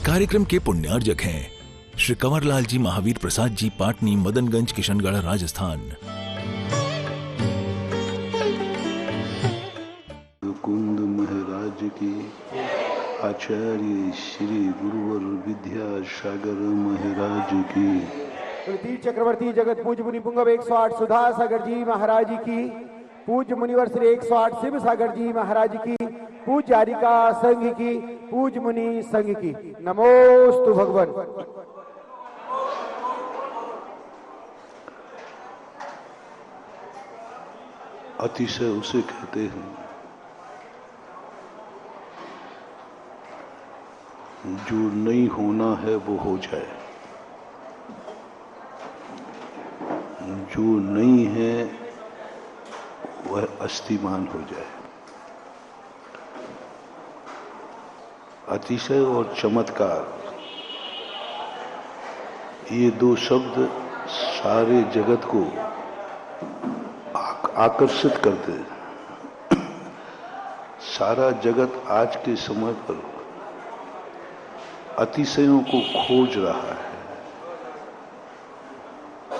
कार्यक्रम के पुण्यार्जक हैं श्री कंवरलाल जी महावीर प्रसाद जी, पाटनी, मदनगंज, किशनगढ़, राजस्थान। कुंद महाराज की, आचार्य श्री गुरुवर विद्यासागर महाराज की, तुलसी चक्रवर्ती जगत पूज्य मुनि पुंगव 108 सुधा सागर जी महाराज की, पूज्य मुनिवर श्री 108 शिव सागर जी महाराज की, पूज्य आरिका संघ की, पूज्य मुनि संघ की। नमोस्तु भगवान। अतिशय उसे कहते हैं जो नहीं होना है वो हो जाए, जो नहीं है वह अस्थिमान हो जाए। अतिशय और चमत्कार, ये दो शब्द सारे जगत को आकर्षित करते हैं। सारा जगत आज के समय पर अतिशयों को खोज रहा है,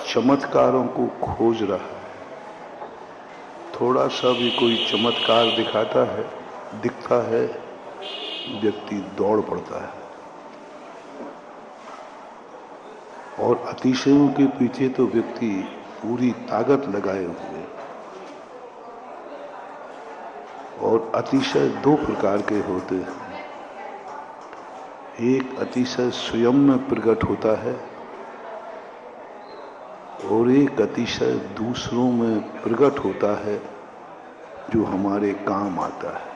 चमत्कारों को खोज रहा है। थोड़ा सा भी कोई चमत्कार दिखता है, व्यक्ति दौड़ पड़ता है। और अतिशयों के पीछे तो व्यक्ति पूरी ताकत लगाए हुए। और अतिशय दो प्रकार के होते हैं। एक अतिशय स्वयं में प्रकट होता है और एक अतिशय दूसरों में प्रकट होता है जो हमारे काम आता है।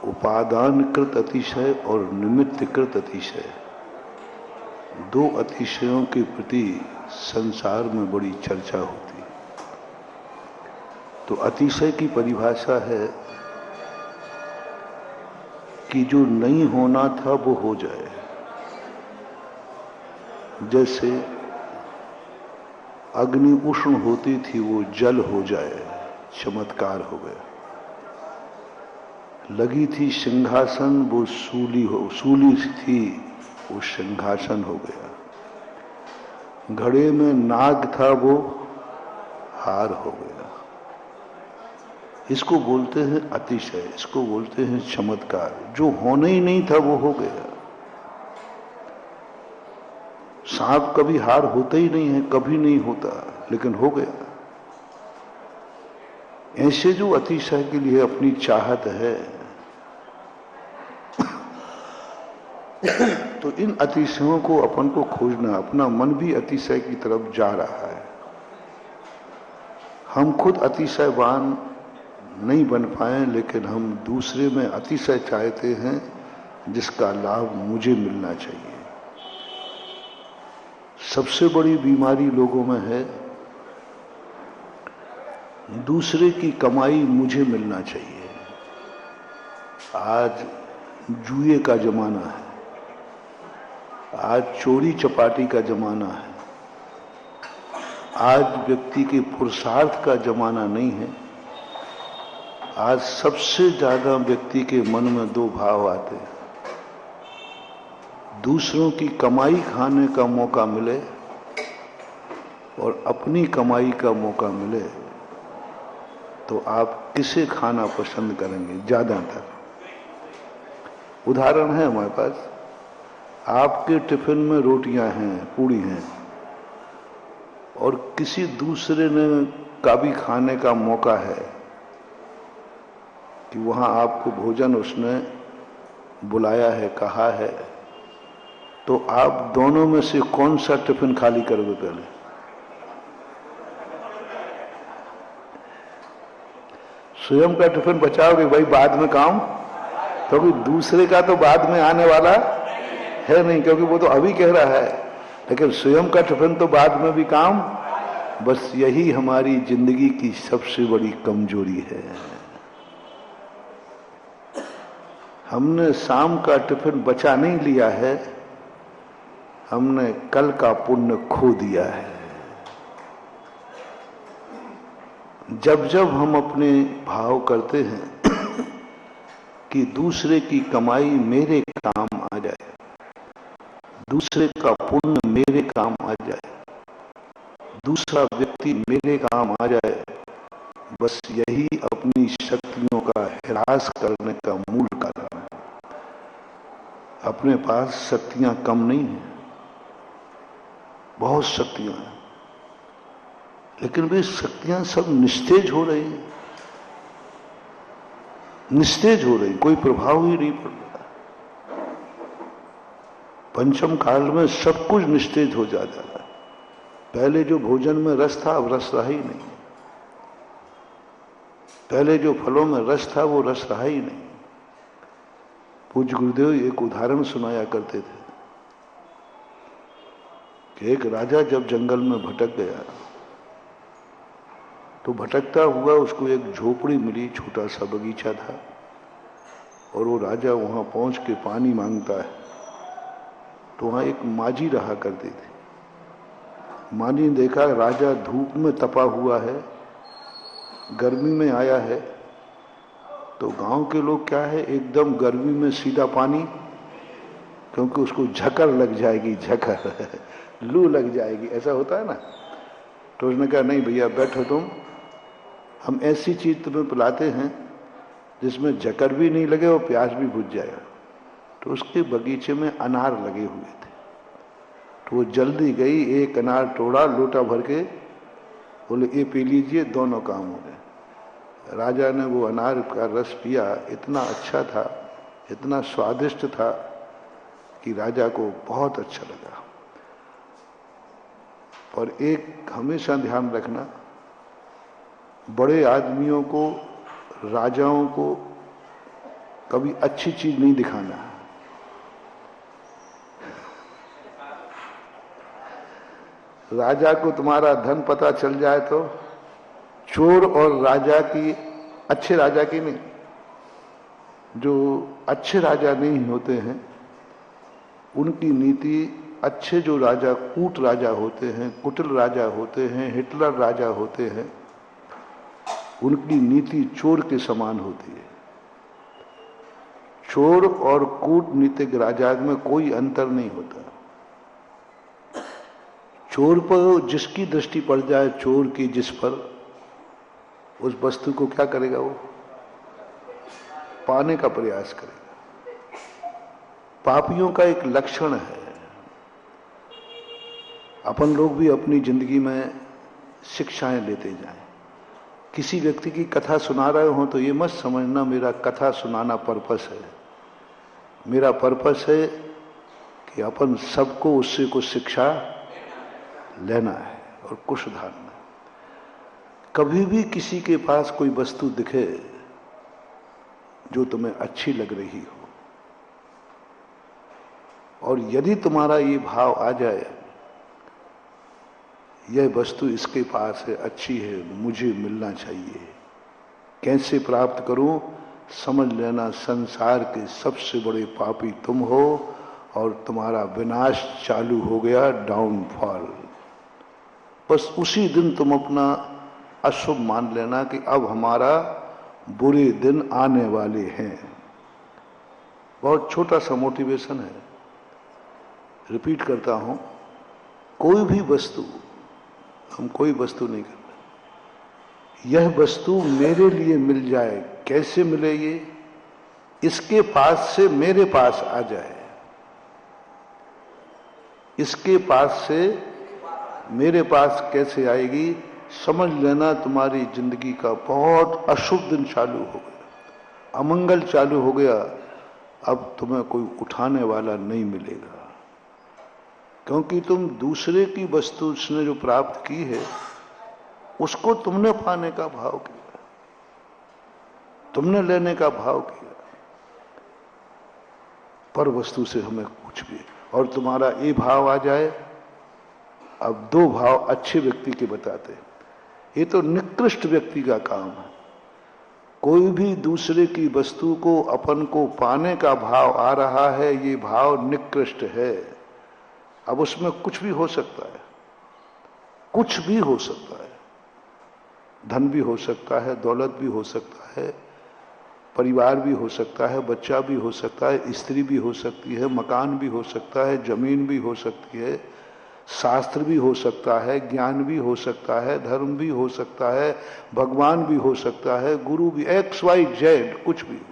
उपादानकृत अतिशय और निमित्तकृत अतिशय, दो अतिशयों के प्रति संसार में बड़ी चर्चा होती है। तो अतिशय की परिभाषा है कि जो नहीं होना था वो हो जाए। जैसे अग्नि उष्ण होती थी वो जल हो जाए, चमत्कार हो गया। लगी थी सिंहासन वो सूली थी वो सिंहासन हो गया। घड़े में नाग था वो हार हो गया। इसको बोलते हैं अतिशय, इसको बोलते हैं चमत्कार। जो होना ही नहीं था वो हो गया। सांप कभी हार होता ही नहीं है, कभी नहीं होता, लेकिन हो गया। ऐसे जो अतिशय के लिए अपनी चाहत है, तो इन अतिशयों को अपन को खोजना। अपना मन भी अतिशय की तरफ जा रहा है। हम खुद अतिशयवान नहीं बन पाए, लेकिन हम दूसरे में अतिशय चाहते हैं जिसका लाभ मुझे मिलना चाहिए। सबसे बड़ी बीमारी लोगों में है दूसरे की कमाई मुझे मिलना चाहिए। आज जुए का जमाना है, आज चोरी चपाटी का जमाना है, आज व्यक्ति के पुरुषार्थ का जमाना नहीं है। आज सबसे ज्यादा व्यक्ति के मन में दो भाव आते हैं। दूसरों की कमाई खाने का मौका मिले और अपनी कमाई का मौका मिले तो आप किसे खाना पसंद करेंगे ज्यादातर? उदाहरण है हमारे पास। आपके टिफिन में रोटियां हैं, पूड़ी हैं, और किसी दूसरे ने का भी खाने का मौका है कि वहां आपको भोजन उसने बुलाया है, कहा है, तो आप दोनों में से कौन सा टिफिन खाली करोगे पहले? स्वयं का टिफिन बचाओगे भाई, बाद में काम, क्योंकि दूसरे का तो बाद में आने वाला है नहीं, क्योंकि वो तो अभी कह रहा है। लेकिन स्वयं का टिफिन तो बाद में भी काम। बस यही हमारी जिंदगी की सबसे बड़ी कमजोरी है। हमने शाम का टिफिन बचा नहीं लिया है, हमने कल का पुण्य खो दिया है। जब जब हम अपने भाव करते हैं कि दूसरे की कमाई मेरे काम आ जाए, दूसरे का पुण्य मेरे काम आ जाए, दूसरा व्यक्ति मेरे काम आ जाए, बस यही अपनी शक्तियों का ह्रास करने का मूल कारण है। अपने पास शक्तियां कम नहीं है, बहुत शक्तियां हैं, लेकिन वे शक्तियां सब निस्तेज हो रही हैं, निस्तेज हो रही, कोई प्रभाव ही नहीं पड़ रहा। पंचम काल में सब कुछ निस्तेज हो जाता है। पहले जो भोजन में रस था अब रस रहा ही नहीं, पहले जो फलों में रस था वो रस रहा ही नहीं। पूज्य गुरुदेव एक उदाहरण सुनाया करते थे कि एक राजा जब जंगल में भटक गया तो भटकता हुआ उसको एक झोपड़ी मिली, छोटा सा बगीचा था, और वो राजा वहां पहुंच के पानी मांगता है तो वहां एक माझी रहा करती थी। माली ने देखा राजा धूप में तपा हुआ है, गर्मी में आया है, तो गांव के लोग क्या है, एकदम गर्मी में सीधा पानी, क्योंकि उसको झकर लग जाएगी, झकर लू लग जाएगी, ऐसा होता है ना। तो उसने कहा नहीं भैया बैठो तुम, हम ऐसी चीज तुम्हें पिलाते हैं जिसमें झकर भी नहीं लगे और प्यास भी बुझ जाएगा। तो उसके बगीचे में अनार लगे हुए थे, तो वो जल्दी गई, एक अनार तोड़ा, लोटा भर के, बोले ये पी लीजिए, दोनों काम हो गए। राजा ने वो अनार का रस पिया, इतना अच्छा था, इतना स्वादिष्ट था कि राजा को बहुत अच्छा लगा। पर एक हमेशा ध्यान रखना, बड़े आदमियों को, राजाओं को कभी अच्छी चीज नहीं दिखाना। राजा को तुम्हारा धन पता चल जाए तो चोर और राजा की, अच्छे राजा की नहीं, जो अच्छे राजा नहीं होते हैं उनकी नीति, अच्छे जो राजा कूट राजा होते हैं, कुटिल राजा होते हैं, हिटलर राजा होते हैं, उनकी नीति चोर के समान होती है। चोर और कूटनीतिक राजा में कोई अंतर नहीं होता। चोर पर जिसकी दृष्टि पड़ जाए, चोर की जिस पर, उस वस्तु को क्या करेगा, वो पाने का प्रयास करेगा। पापियों का एक लक्षण है, अपन लोग भी अपनी जिंदगी में शिक्षाएं लेते जाएं। किसी व्यक्ति की कथा सुना रहे हो तो ये मत समझना मेरा कथा सुनाना पर्पस है। मेरा पर्पस है कि अपन सबको उससे कुछ शिक्षा लेना है और कुछ सुधारना है। कभी भी किसी के पास कोई वस्तु दिखे जो तुम्हें अच्छी लग रही हो, और यदि तुम्हारा ये भाव आ जाए, यह वस्तु इसके पास है, अच्छी है, मुझे मिलना चाहिए, कैसे प्राप्त करूं, समझ लेना संसार के सबसे बड़े पापी तुम हो और तुम्हारा विनाश चालू हो गया, डाउनफॉल। बस उसी दिन तुम अपना अशुभ मान लेना कि अब हमारा बुरे दिन आने वाले हैं। बहुत छोटा सा मोटिवेशन है, रिपीट करता हूं, कोई भी वस्तु, हम कोई वस्तु नहीं करते, यह वस्तु मेरे लिए मिल जाए, कैसे मिले ये, इसके पास से मेरे पास आ जाए, इसके पास से मेरे पास कैसे आएगी, समझ लेना तुम्हारी जिंदगी का बहुत अशुभ दिन चालू हो गया, अमंगल चालू हो गया। अब तुम्हें कोई उठाने वाला नहीं मिलेगा, क्योंकि तुम दूसरे की वस्तु उसने जो प्राप्त की है उसको तुमने पाने का भाव किया, तुमने लेने का भाव किया, पर वस्तु से हमें कुछ भी। और तुम्हारा ये भाव आ जाए, अब दो भाव अच्छे व्यक्ति के बताते हैं, ये तो निकृष्ट व्यक्ति का काम है। कोई भी दूसरे की वस्तु को अपन को पाने का भाव आ रहा है, ये भाव निकृष्ट है। अब उसमें कुछ भी हो सकता है, कुछ भी हो सकता है, धन भी हो सकता है, दौलत भी हो सकता है, परिवार भी हो सकता है, बच्चा भी हो सकता है, स्त्री भी हो सकती है, मकान भी हो सकता है, जमीन भी हो सकती है, शास्त्र भी हो सकता है, ज्ञान भी हो सकता है, धर्म भी हो सकता है, भगवान भी हो सकता है, गुरु भी, XYZ कुछ भी हो।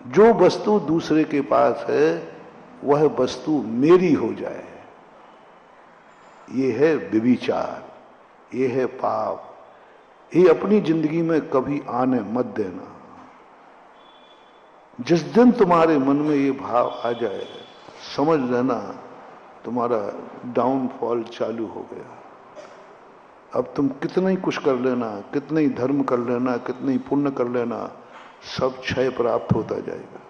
जो वस्तु दूसरे के पास है वह वस्तु मेरी हो जाए, ये है व्यभिचार, ये है पाप। ये अपनी जिंदगी में कभी आने मत देना। जिस दिन तुम्हारे मन में ये भाव आ जाए, समझ लेना तुम्हारा डाउनफॉल चालू हो गया। अब तुम कितना ही कुछ कर लेना, कितने ही धर्म कर लेना, कितने ही पुण्य कर लेना, सब क्षय प्राप्त होता जाएगा,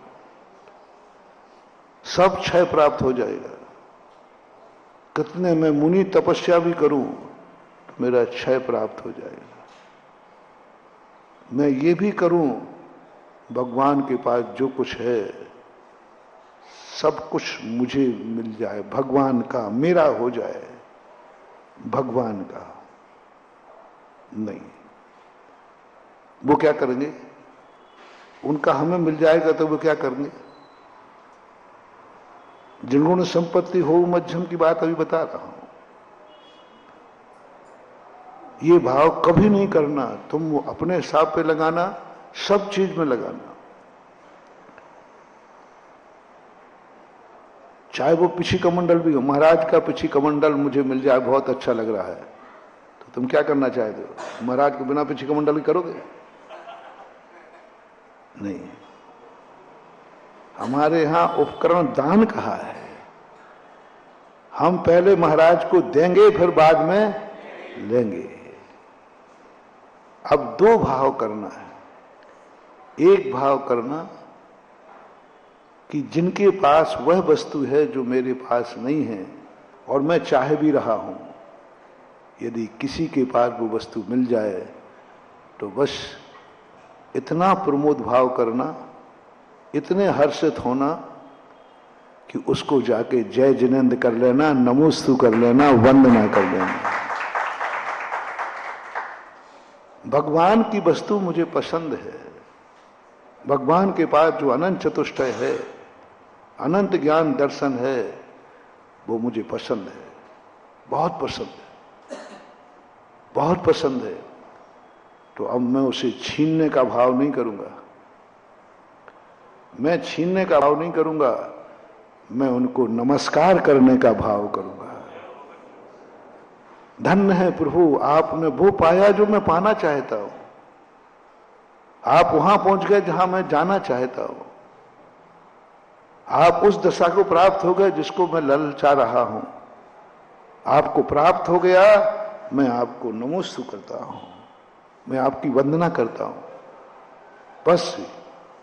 सब क्षय प्राप्त हो जाएगा। कितने मैं मुनि तपस्या भी करूं तो मेरा क्षय प्राप्त हो जाएगा। मैं ये भी करूं, भगवान के पास जो कुछ है सब कुछ मुझे मिल जाए, भगवान का, मेरा हो जाए, भगवान का नहीं। वो क्या करेंगे? उनका हमें मिल जाएगा तो वो क्या करेंगे? जिनगुण संपत्ति हो मध्यम की बात अभी बता रहा हूं। ये भाव कभी नहीं करना, तुम अपने हिसाब पे लगाना, सब चीज में लगाना। चाहे वो पिछी कमंडल भी हो, महाराज का पिछी कमंडल मुझे मिल जाए, बहुत अच्छा लग रहा है, तो तुम क्या करना चाहते हो? महाराज को बिना पिछी कमंडल ही करोगे? नहीं। हमारे यहां उपकरण दान कहा है। हम पहले महाराज को देंगे, फिर बाद में लेंगे। अब दो भाव करना है। एक भाव करना कि जिनके पास वह वस्तु है जो मेरे पास नहीं है और मैं चाह भी रहा हूं, यदि किसी के पास वो वस्तु मिल जाए तो बस इतना प्रमोद भाव करना, इतने हर्षित होना कि उसको जाके जय जिनेंद्र कर लेना, नमोस्तु कर लेना, वंदना कर लेना। भगवान की वस्तु मुझे पसंद है। भगवान के पास जो अनंत चतुष्टय है, अनंत ज्ञान दर्शन है, वो मुझे पसंद है, बहुत पसंद है, बहुत पसंद है। तो अब मैं उसे छीनने का भाव नहीं करूंगा, मैं छीनने का भाव नहीं करूंगा, मैं उनको नमस्कार करने का भाव करूंगा। धन्य है प्रभु, आपने वो पाया जो मैं पाना चाहता हूं। आप वहां पहुंच गए जहां मैं जाना चाहता हूं। आप उस दशा को प्राप्त हो गए जिसको मैं ललचा रहा हूं। आपको प्राप्त हो गया, मैं आपको नमोस्तु करता हूं, मैं आपकी वंदना करता हूं। बस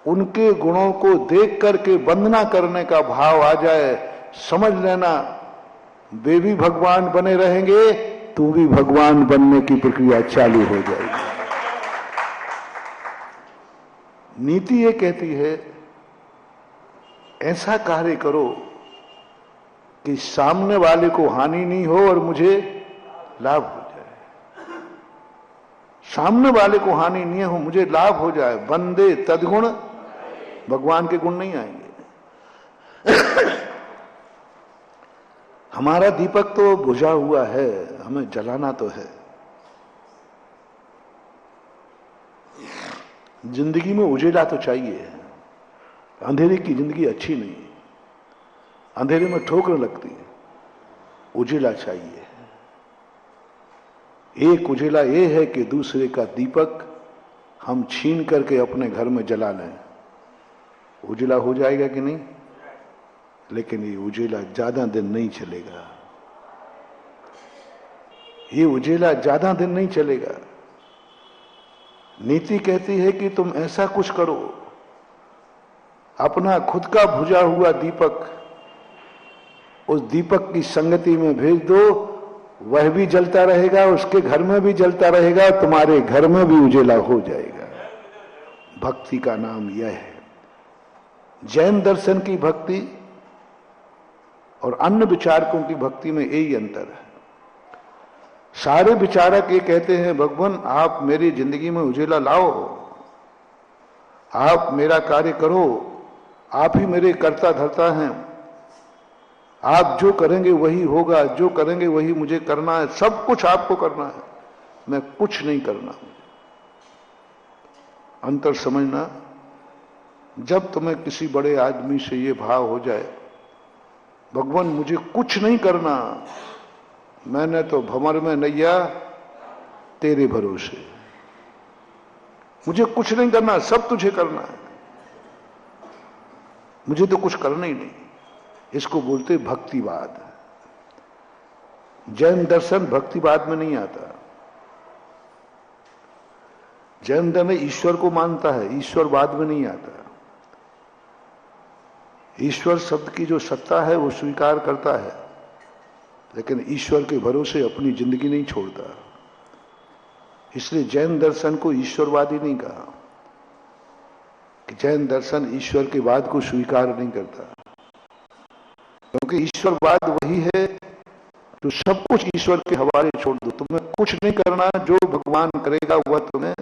उनके गुणों को देख करके वंदना करने का भाव आ जाए, समझ लेना वे भी भगवान बने रहेंगे, तू भी भगवान बनने की प्रक्रिया चालू हो जाएगी। नीति ये कहती है, ऐसा कार्य करो कि सामने वाले को हानि नहीं हो और मुझे लाभ हो जाए। सामने वाले को हानि नहीं हो, मुझे लाभ हो जाए। वंदे तद्गुण, भगवान के गुण नहीं आएंगे। हमारा दीपक तो बुझा हुआ है, हमें जलाना तो है। जिंदगी में उजेला तो चाहिए। अंधेरे की जिंदगी अच्छी नहीं, अंधेरे में ठोकर लगती है। उजेला चाहिए। एक उजेला ये है कि दूसरे का दीपक हम छीन करके अपने घर में जला लें। उजेला हो जाएगा कि नहीं? लेकिन ये उजेला ज्यादा दिन नहीं चलेगा। ये उजेला ज्यादा दिन नहीं चलेगा। नीति कहती है कि तुम ऐसा कुछ करो, अपना खुद का बुझा हुआ दीपक उस दीपक की संगति में भेज दो, वह भी जलता रहेगा, उसके घर में भी जलता रहेगा, तुम्हारे घर में भी उजेला हो जाएगा। भक्ति का नाम यह है। जैन दर्शन की भक्ति और अन्य विचारकों की भक्ति में यही अंतर है। सारे विचारक ये कहते हैं, भगवान आप मेरी जिंदगी में उजेला लाओ, आप मेरा कार्य करो, आप ही मेरे कर्ता धर्ता हैं, आप जो करेंगे वही होगा, जो करेंगे वही मुझे करना है, सब कुछ आपको करना है, मैं कुछ नहीं करना। अंतर समझना, जब तुम्हें किसी बड़े आदमी से ये भाव हो जाए, भगवान मुझे कुछ नहीं करना, मैंने तो भंवर में नैया तेरे भरोसे, मुझे कुछ नहीं करना, सब तुझे करना है, मुझे तो कुछ करना ही नहीं। इसको बोलते भक्तिवाद। जैन दर्शन भक्तिवाद में नहीं आता। जैन धर्म ईश्वर को मानता है, ईश्वरवाद में नहीं आता। ईश्वर शब्द की जो सत्ता है वो स्वीकार करता है, लेकिन ईश्वर के भरोसे अपनी जिंदगी नहीं छोड़ता। इसलिए जैन दर्शन को ईश्वरवादी नहीं कहा, कि जैन दर्शन ईश्वर के वाद को स्वीकार नहीं करता, क्योंकि ईश्वरवाद वही है जो सब कुछ ईश्वर के हवाले छोड़ दो, तुम्हें कुछ नहीं करना, जो भगवान करेगा वह तुम्हें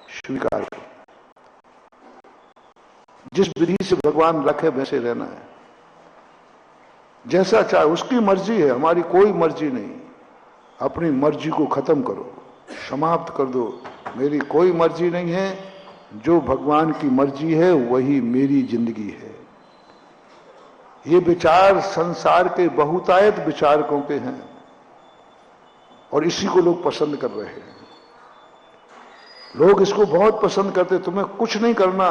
स्वीकार कर, जिस विधि से भगवान रखे वैसे रहना है, जैसा चाहे उसकी मर्जी है, हमारी कोई मर्जी नहीं। अपनी मर्जी को खत्म करो, समाप्त कर दो, मेरी कोई मर्जी नहीं है, जो भगवान की मर्जी है वही मेरी जिंदगी है। ये विचार संसार के बहुतायत विचारकों के हैं और इसी को लोग पसंद कर रहे हैं। लोग इसको बहुत पसंद करते, तुम्हें कुछ नहीं करना,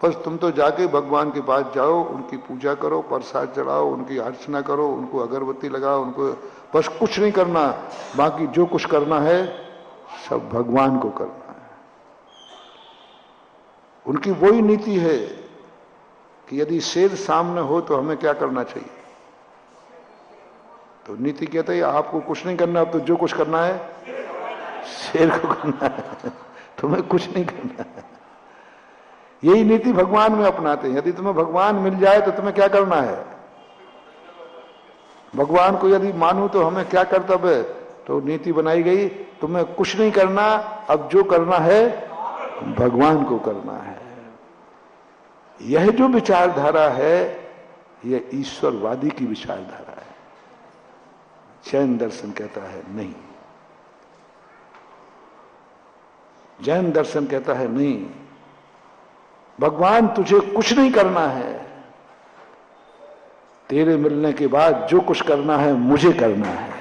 बस तुम तो जाके भगवान के पास जाओ, उनकी पूजा करो, प्रसाद चढ़ाओ, उनकी अर्चना करो, उनको अगरबत्ती लगाओ, उनको बस कुछ नहीं करना, बाकी जो कुछ करना है सब भगवान को करना है। उनकी वही नीति है कि यदि शेर सामने हो तो हमें क्या करना चाहिए, तो नीति कहता है आपको कुछ नहीं करना, अब तो जो कुछ करना है शेर को करना है, तुम्हें कुछ नहीं करना है। यही नीति भगवान में अपनाते हैं। यदि तुम्हें भगवान मिल जाए तो तुम्हें क्या करना है, भगवान को यदि मानूं तो हमें क्या कर्तव्य है, तो नीति बनाई गई तुम्हें कुछ नहीं करना, अब जो करना है भगवान को करना है। यह जो विचारधारा है यह ईश्वरवादी की विचारधारा है। जैन दर्शन कहता है नहीं, जैन दर्शन कहता है नहीं, भगवान तुझे कुछ नहीं करना है, तेरे मिलने के बाद जो कुछ करना है मुझे करना है।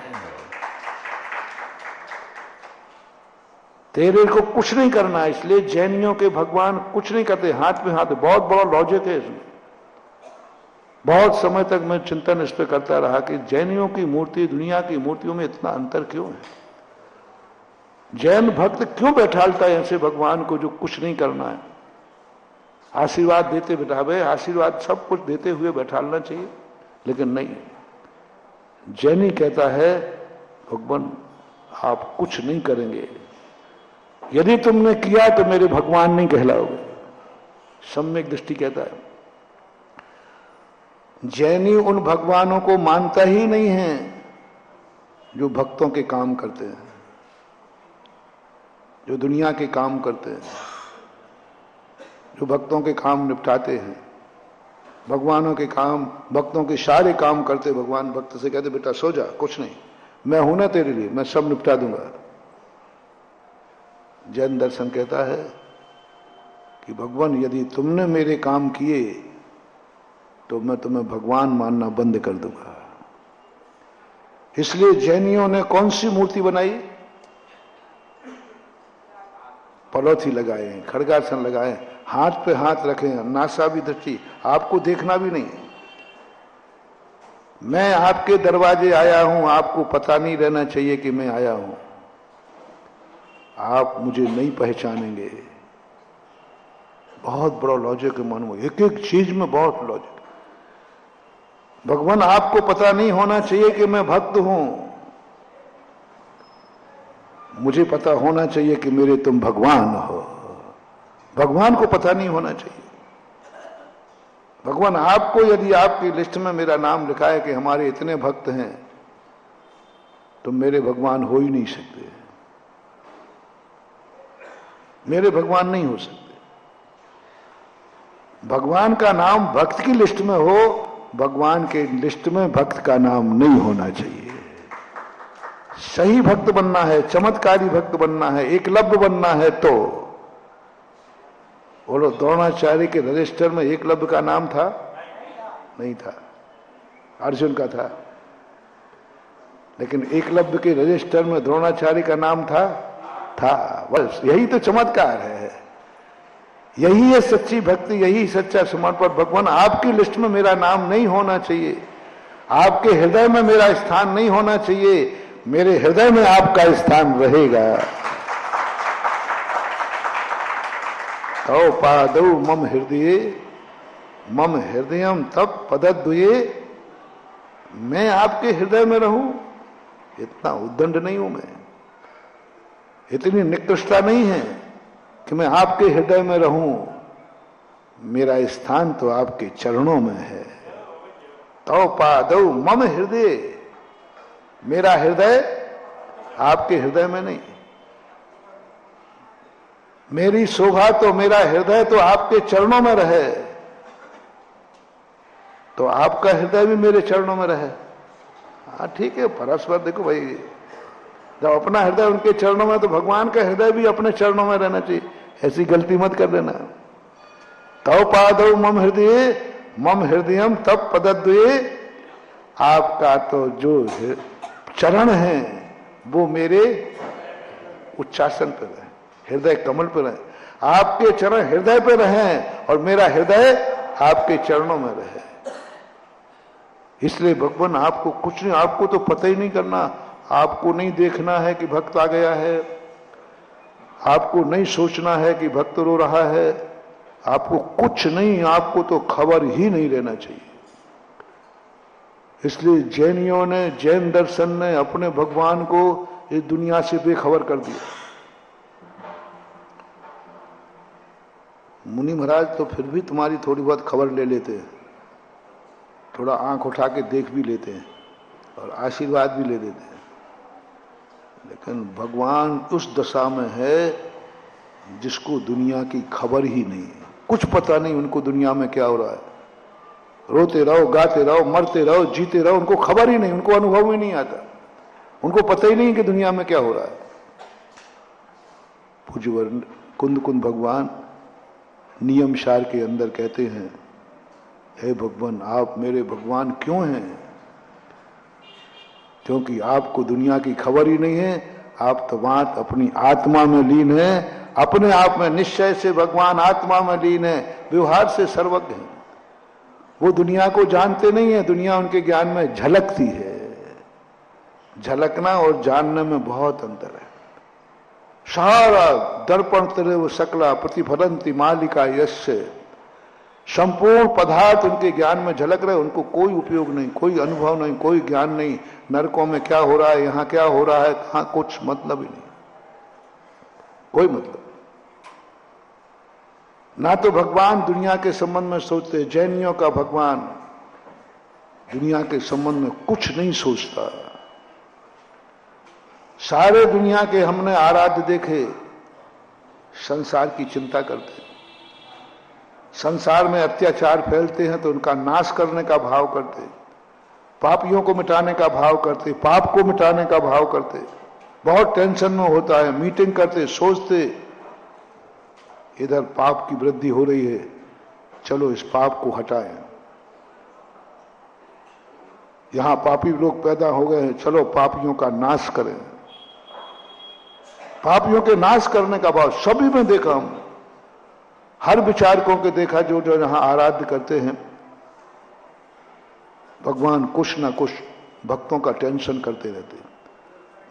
तेरे को कुछ नहीं करना है, इसलिए जैनियों के भगवान कुछ नहीं करते, हाथ में हाथ। बहुत बड़ा लॉजिक है इसमें। बहुत समय तक मैं चिंतन इस पर करता रहा कि जैनियों की मूर्ति दुनिया की मूर्तियों में इतना अंतर क्यों है। जैन भक्त क्यों बैठालता है ऐसे भगवान को जो कुछ नहीं करना है। आशीर्वाद देते बिठावे, आशीर्वाद सब कुछ देते हुए बैठालना चाहिए, लेकिन नहीं। जैनी कहता है भगवान आप कुछ नहीं करेंगे, यदि तुमने किया तो मेरे भगवान नहीं कहलाओगे। सम्यक दृष्टि कहता है जैनी उन भगवानों को मानता ही नहीं है जो भक्तों के काम करते हैं, जो दुनिया के काम करते हैं, जो भक्तों के काम निपटाते हैं। भगवानों के काम, भक्तों के सारे काम करते। भगवान भक्त से कहते बेटा सो जा, कुछ नहीं, मैं हूं ना तेरे लिए, मैं सब निपटा दूंगा। जैन दर्शन कहता है कि भगवान यदि तुमने मेरे काम किए तो मैं तुम्हें भगवान मानना बंद कर दूंगा। इसलिए जैनियों ने कौन सी मूर्ति बनाई, पलौथी लगाए, खड़गासन लगाए, हाथ पे हाथ रखे, नासा भी दृष्टि, आपको देखना भी नहीं। मैं आपके दरवाजे आया हूं, आपको पता नहीं रहना चाहिए कि मैं आया हूं, आप मुझे नहीं पहचानेंगे। बहुत बड़ा लॉजिक है मानो, एक एक चीज में बहुत लॉजिक। भगवान आपको पता नहीं होना चाहिए कि मैं भक्त हूं, मुझे पता होना चाहिए कि मेरे तुम भगवान हो। भगवान को पता नहीं होना चाहिए। भगवान आपको, यदि आपकी लिस्ट में मेरा नाम लिखा है कि हमारे इतने भक्त हैं, तो मेरे भगवान हो ही नहीं सकते, मेरे भगवान नहीं हो सकते। भगवान का नाम भक्त की लिस्ट में हो, भगवान के लिस्ट में भक्त का नाम नहीं होना चाहिए। सही भक्त बनना है, चमत्कारी भक्त बनना है, एकलव्य बनना है तो बोलो, द्रोणाचार्य के रजिस्टर में एकलव्य का नाम था? नहीं था, अर्जुन का था। लेकिन एकलव्य के रजिस्टर में द्रोणाचार्य का नाम था? बस यही तो चमत्कार है, यही है सच्ची भक्ति, यही सच्चा समर्पण। भगवान आपकी लिस्ट में मेरा नाम नहीं होना चाहिए, आपके हृदय में मेरा स्थान नहीं होना चाहिए, मेरे हृदय में आपका स्थान रहेगा। तौ पादौ मम हृदय, मम हृदयम तब पदद्वये, मैं आपके हृदय में रहूं, इतना उद्दंड नहीं हूं मैं, इतनी निकृष्टता नहीं है कि मैं आपके हृदय में रहूं, मेरा स्थान तो आपके चरणों में है। तौ पादौ मम हृदय, मेरा हृदय आपके हृदय में नहीं, मेरी शोभा तो, मेरा हृदय तो आपके चरणों में रहे, तो आपका हृदय भी मेरे चरणों में रहे। हाँ ठीक है, परस्पर देखो भाई, जब अपना हृदय उनके चरणों में, तो भगवान का हृदय भी अपने चरणों में रहना चाहिए, ऐसी गलती मत कर देना। तौ पादौ मम हृदय, मम हृदयम तब पदद्वये, आपका तो जो चरण है वो मेरे उच्चासन पर है, हृदय कमल पर है। आपके चरण हृदय पर रहे और मेरा हृदय आपके चरणों में रहे। इसलिए भगवान आपको कुछ नहीं, आपको तो पता ही नहीं करना, आपको नहीं देखना है कि भक्त आ गया है, आपको नहीं सोचना है कि भक्त रो रहा है, आपको कुछ नहीं, आपको तो खबर ही नहीं लेना चाहिए। इसलिए जैनियों ने, जैन दर्शन ने अपने भगवान को इस दुनिया से बेखबर कर दिया। मुनि महाराज तो फिर भी तुम्हारी थोड़ी बहुत खबर ले लेते हैं, थोड़ा आंख उठा के देख भी लेते हैं और आशीर्वाद भी ले देते हैं, लेकिन भगवान उस दशा में है जिसको दुनिया की खबर ही नहीं है, कुछ पता नहीं उनको दुनिया में क्या हो रहा है। रोते रहो, गाते रहो, मरते रहो, जीते रहो, उनको खबर ही नहीं, उनको अनुभव ही नहीं आता, उनको पता ही नहीं कि दुनिया में क्या हो रहा है। पूज्य कुंद कुंद भगवान नियम सार के अंदर कहते हैं, हे भगवान, आप मेरे भगवान क्यों हैं? क्योंकि आपको दुनिया की खबर ही नहीं है, आप तो वहां अपनी आत्मा में लीन है, अपने आप में निश्चय से भगवान आत्मा में लीन है, व्यवहार से सर्वज्ञ है। वो दुनिया को जानते नहीं है, दुनिया उनके ज्ञान में झलकती है। झलकना और जानने में बहुत अंतर है। सारा दर्पण तरेव सकला प्रतिफलंती मालिका यस्य, संपूर्ण पदार्थ उनके ज्ञान में झलक रहे, उनको कोई उपयोग नहीं, कोई अनुभव नहीं, कोई ज्ञान नहीं, नरकों में क्या हो रहा है, यहां क्या हो रहा है, कहां, कुछ मतलब ही नहीं, कोई मतलब ना। तो भगवान दुनिया के संबंध में सोचते, जैनियों का भगवान दुनिया के संबंध में कुछ नहीं सोचता। सारे दुनिया के हमने आराध्य देखे संसार की चिंता करते, संसार में अत्याचार फैलते हैं तो उनका नाश करने का भाव करते, पापियों को मिटाने का भाव करते, पाप को मिटाने का भाव करते, बहुत टेंशन में होता है, मीटिंग करते, सोचते इधर पाप की वृद्धि हो रही है, चलो इस पाप को हटाएं, यहां पापी लोग पैदा हो गए हैं, चलो पापियों का नाश करें। पापियों के नाश करने का भाव सभी में देखा, हम हर विचारकों के देखा जो जो यहां आराध्य करते हैं। भगवान कुछ ना कुछ भक्तों का टेंशन करते रहते हैं,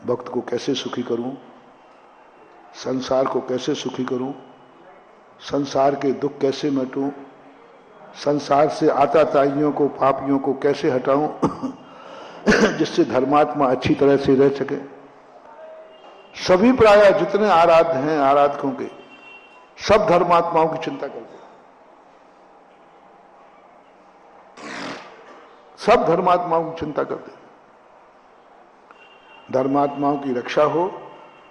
भक्त को कैसे सुखी करूं, संसार को कैसे सुखी करूं, संसार के दुख कैसे मिटूं, संसार से आताताइयों को, पापियों को कैसे हटाऊं जिससे धर्मात्मा अच्छी तरह से रह सके। सभी प्राय जितने आराध्य हैं, आराधकों के, सब धर्मात्माओं की चिंता करते हैं, सब धर्मात्माओं की चिंता करते हैं। धर्मात्माओं की रक्षा हो,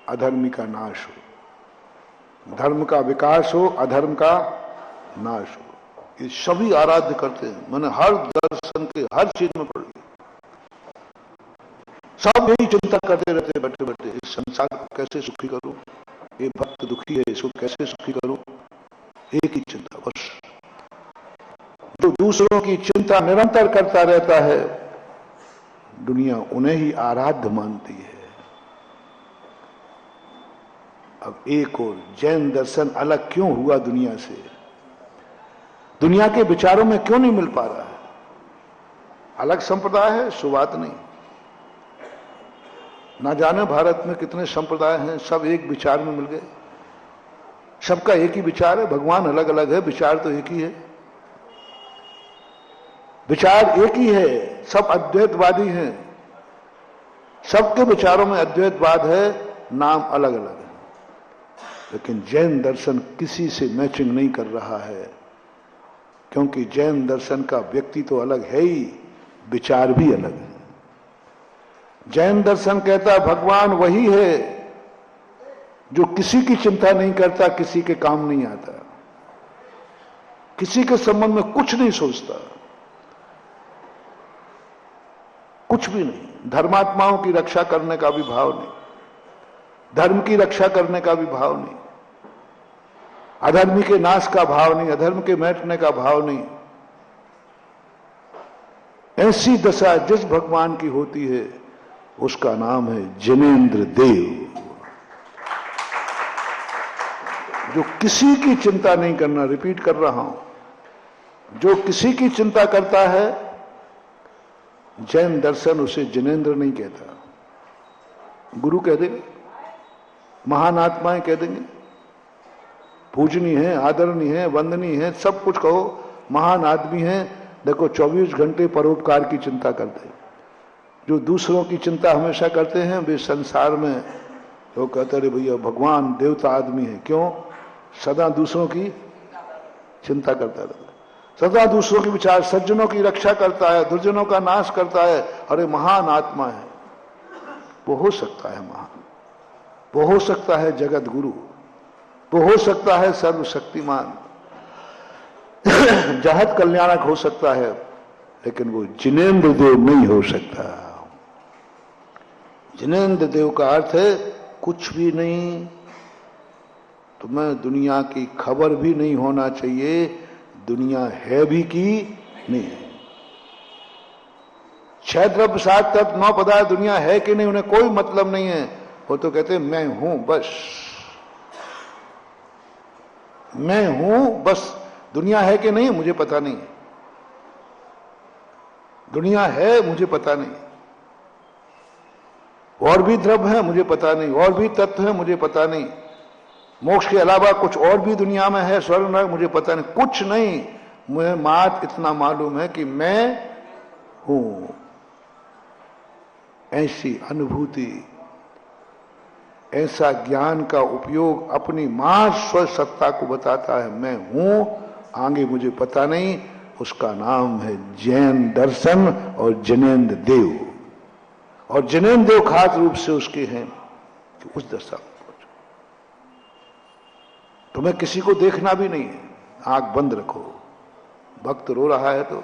अधर्मी का नाश हो, धर्म का विकास हो, अधर्म का नाश हो। ये सभी आराध्य करते हैं। मैंने हर दर्शन के हर चीज में पढ़ लिया, सब यही चिंता करते रहते बैठे बैठे, इस संसार को कैसे सुखी करूं, ये भक्त दुखी है इसको कैसे सुखी करूं, एक ही चिंता बस। जो दूसरों की चिंता निरंतर करता रहता है, दुनिया उन्हें ही आराध्य मानती है। अब एक और जैन दर्शन अलग क्यों हुआ दुनिया से, दुनिया के विचारों में क्यों नहीं मिल पा रहा है? अलग संप्रदाय है सो बात नहीं, ना जाने भारत में कितने संप्रदाय हैं, सब एक विचार में मिल गए, सबका एक ही विचार है, भगवान अलग अलग है, विचार तो एक ही है, विचार एक ही है, सब अद्वैतवादी हैं, सबके विचारों में अद्वैतवाद है, नाम अलग अलग है। लेकिन जैन दर्शन किसी से मैचिंग नहीं कर रहा है, क्योंकि जैन दर्शन का व्यक्ति तो अलग है ही, विचार भी अलग है। जैन दर्शन कहता है भगवान वही है जो किसी की चिंता नहीं करता, किसी के काम नहीं आता, किसी के संबंध में कुछ नहीं सोचता, कुछ भी नहीं, धर्मात्माओं की रक्षा करने का भी भाव नहीं, धर्म की रक्षा करने का भी भाव नहीं, अधर्मी के नाश का भाव नहीं, अधर्म के मिटने का भाव नहीं। ऐसी दशा जिस भगवान की होती है उसका नाम है जिनेंद्र देव, जो किसी की चिंता नहीं करना, रिपीट कर रहा हूं, जो किसी की चिंता करता है, जैन दर्शन उसे जिनेंद्र नहीं कहता, गुरु कह देंगे, महान आत्माएं कह देंगे, पूजनीय है, आदरणीय है, वंदनीय है, सब कुछ कहो, महान आदमी है। देखो 24 घंटे परोपकार की चिंता करते हैं, जो दूसरों की चिंता हमेशा करते हैं वे संसार में वो कहते रहे भैया भगवान देवता आदमी है, क्यों? सदा दूसरों की चिंता करता रहता है, सदा दूसरों के विचार, सज्जनों की रक्षा करता है, दुर्जनों का नाश करता है। अरे महान आत्मा है, वो हो सकता है महान, वो हो सकता है जगत गुरु, वो हो सकता है सर्वशक्तिमान, जहत कल्याणक हो सकता है, लेकिन वो जिनेंद्र देव नहीं हो सकता। जिनेंद्र देव का अर्थ है कुछ भी नहीं, तुम्हें दुनिया की खबर भी नहीं होना चाहिए, दुनिया है भी कि नहीं। 6 द्रव्य 7 तत्व 9 पदार्थ दुनिया है कि नहीं उन्हें कोई मतलब नहीं है, वो तो कहते हैं मैं हूं बस, मैं हूं बस, दुनिया है कि नहीं मुझे पता नहीं, दुनिया है मुझे पता नहीं, और भी द्रव्य है मुझे पता नहीं, और भी तत्व है मुझे पता नहीं, मोक्ष के अलावा कुछ और भी दुनिया में है, स्वर्ग नरक मुझे पता नहीं, कुछ नहीं, मुझे मात्र इतना मालूम है कि मैं हूं। ऐसी अनुभूति, ऐसा ज्ञान का उपयोग अपनी मां स्व सत्ता को बताता है, मैं हूं, आगे मुझे पता नहीं, उसका नाम है जैन दर्शन और जिनेंद्र देव। और जिनेंद्र देव खास रूप से उसके हैं कि उस दशा में पहुंचो। तुम्हें किसी को देखना भी नहीं है, आंख बंद रखो, भक्त रो रहा है तो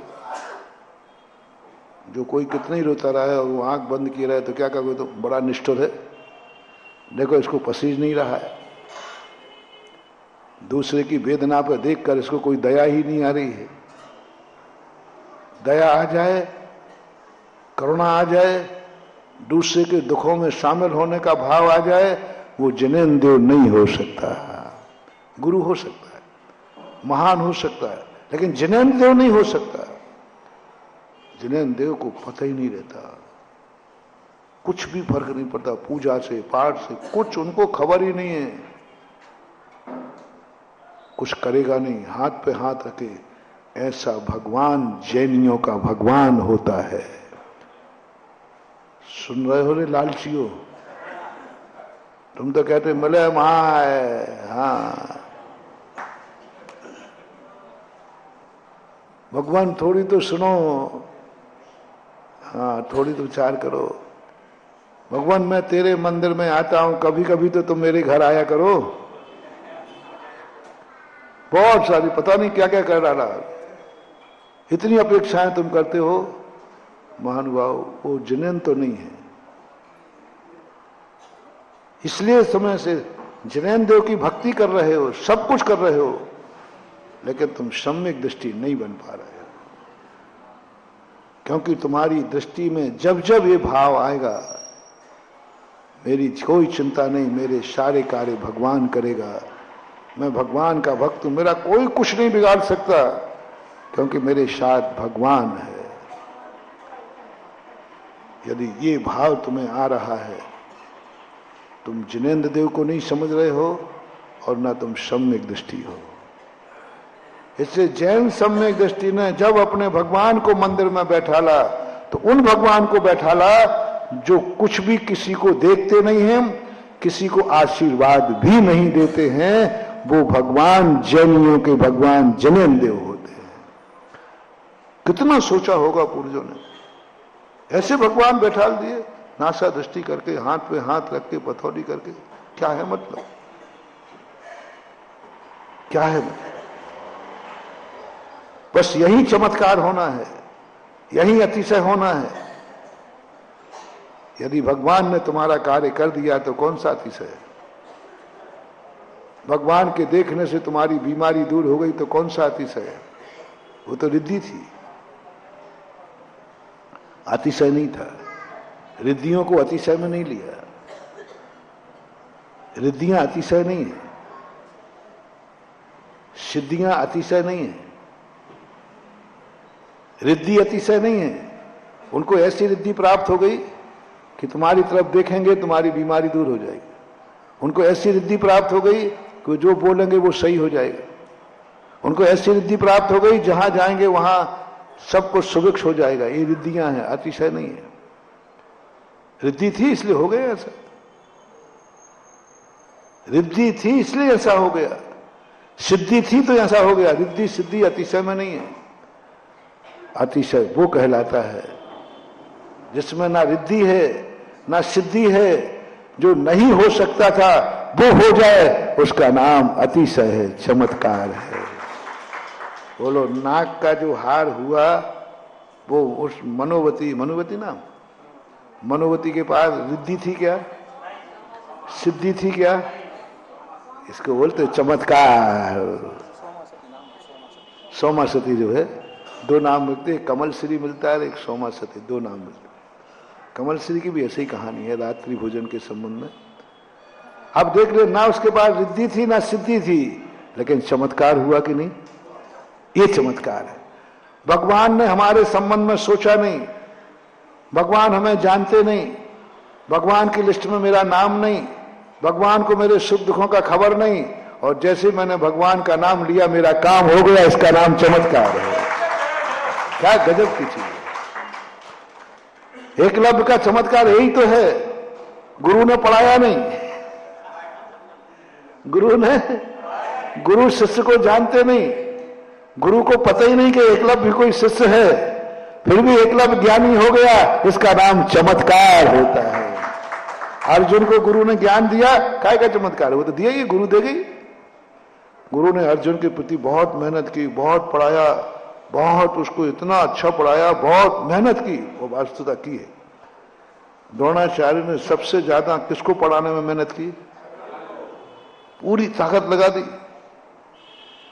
जो कोई कितना ही रोता रहा है और वो आंख बंद किए रहे तो क्या कहोगे, तो बड़ा निष्ठुर है, देखो इसको पसीज नहीं रहा है, दूसरे की वेदना पर देखकर इसको कोई दया ही नहीं आ रही है। दया आ जाए, करुणा आ जाए, दूसरे के दुखों में शामिल होने का भाव आ जाए, वो जिनेंद्र देव नहीं हो सकता। गुरु हो सकता है, महान हो सकता है, लेकिन जिनेंद्र देव नहीं हो सकता। जिनेंद्र देव को पता ही नहीं रहता, कुछ भी फर्क नहीं पड़ता, पूजा से पाठ से कुछ उनको खबर ही नहीं है, कुछ करेगा नहीं, हाथ पे हाथ रखे। ऐसा भगवान जैनियों का भगवान होता है। सुन रहे हो रे लालचियो, तुम तो कहते मिले वहां है, हाँ भगवान थोड़ी तो सुनो, हाँ थोड़ी तो विचार करो। भगवान मैं तेरे मंदिर में आता हूं, कभी कभी तो तुम मेरे घर आया करो। बहुत सारी पता नहीं क्या क्या कर रहा, इतनी अपेक्षाएं तुम करते हो महानुभाव, वो जिनेन्द्र तो नहीं है। इसलिए समय से जिनेन्द्र देव की भक्ति कर रहे हो, सब कुछ कर रहे हो, लेकिन तुम सम्यक दृष्टि नहीं बन पा रहे हो, क्योंकि तुम्हारी दृष्टि में जब जब ये भाव आएगा, मेरी कोई चिंता नहीं, मेरे सारे कार्य भगवान करेगा, मैं भगवान का भक्त हूं, मेरा कोई कुछ नहीं बिगाड़ सकता, क्योंकि मेरे साथ भगवान है। यदि ये भाव तुम्हें आ रहा है, तुम जिनेन्द्र देव को नहीं समझ रहे हो और ना तुम सम्यक दृष्टि हो। इसलिए जैन सम्यक दृष्टि ने जब अपने भगवान को मंदिर में बैठाला, तो उन भगवान को बैठाला जो कुछ भी किसी को देखते नहीं हैं, किसी को आशीर्वाद भी नहीं देते हैं। वो भगवान जैनियों के भगवान जिनेन्द्र देव होते हैं। कितना सोचा होगा पूर्वजों ने, ऐसे भगवान बैठाल दिए, नासा दृष्टि करके, हाथ पे हाथ रख के, पथौड़ी करके। क्या है मतलब, क्या है मतलब? बस यही चमत्कार होना है, यही अतिशय होना है। यदि भगवान ने तुम्हारा कार्य कर दिया तो कौन सा अतिशय है? भगवान के देखने से तुम्हारी बीमारी दूर हो गई तो कौन सा अतिशय है? वो तो रिद्धि थी, अतिशय नहीं था। रिद्धियों को अतिशय में नहीं लिया। रिद्धियां अतिशय नहीं है, सिद्धियां अतिशय नहीं है, रिद्धि अतिशय नहीं है। उनको ऐसी रिद्धि प्राप्त हो गई कि तुम्हारी तरफ देखेंगे तुम्हारी बीमारी दूर हो जाएगी। उनको ऐसी रिद्धि प्राप्त हो गई कि जो बोलेंगे वो सही हो जाएगा। उनको ऐसी रिद्धि प्राप्त हो गई जहां जाएंगे वहां सब कुछ सुभिक्ष हो जाएगा। ये रिद्धियां हैं, अतिशय नहीं है। रिद्धि थी इसलिए हो गया ऐसा, रिद्धि थी इसलिए ऐसा हो गया, सिद्धि थी तो ऐसा हो गया। रिद्धि सिद्धि अतिशय में नहीं है। अतिशय वो कहलाता है जिसमें ना रिद्धि है ना सिद्धि है, जो नहीं हो सकता था वो हो जाए, उसका नाम अतिशय है, चमत्कार है। बोलो, नाक का जो हार हुआ वो उस मनोवती नाम मनोवती के पास रिद्धि थी क्या, सिद्धि थी क्या? इसको बोलते चमत्कार। सोमा सती जो है, दो नाम मिलते, कमल श्री मिलता है, एक सोमा सती, दो नाम मिलते। कमल श्री की भी ऐसी कहानी है रात्रि भोजन के संबंध में। अब देख ले, ना उसके पास रिद्धि थी ना सिद्धि थी, लेकिन चमत्कार हुआ कि नहीं? ये चमत्कार है। भगवान ने हमारे संबंध में सोचा नहीं, भगवान हमें जानते नहीं, भगवान की लिस्ट में मेरा नाम नहीं, भगवान को मेरे सुख दुखों का खबर नहीं, और जैसे मैंने भगवान का नाम लिया मेरा काम हो गया। इसका नाम चमत्कार है। क्या गजब की चीज है। एकलव्य का चमत्कार यही तो है, गुरु ने पढ़ाया नहीं, गुरु शिष्य को जानते नहीं, गुरु को पता ही नहीं कि एकलव्य भी कोई शिष्य है, फिर भी एकलव्य ज्ञानी हो गया। इसका नाम चमत्कार होता है। अर्जुन को गुरु ने ज्ञान दिया, काय का चमत्कार है? वो तो दिया ही, गुरु दे गई। गुरु ने अर्जुन के प्रति बहुत मेहनत की, बहुत पढ़ाया, बहुत उसको इतना अच्छा पढ़ाया, बहुत मेहनत की, वो वास्तुता की है। द्रोणाचार्य ने सबसे ज्यादा किसको पढ़ाने में मेहनत की? पूरी ताकत लगा दी,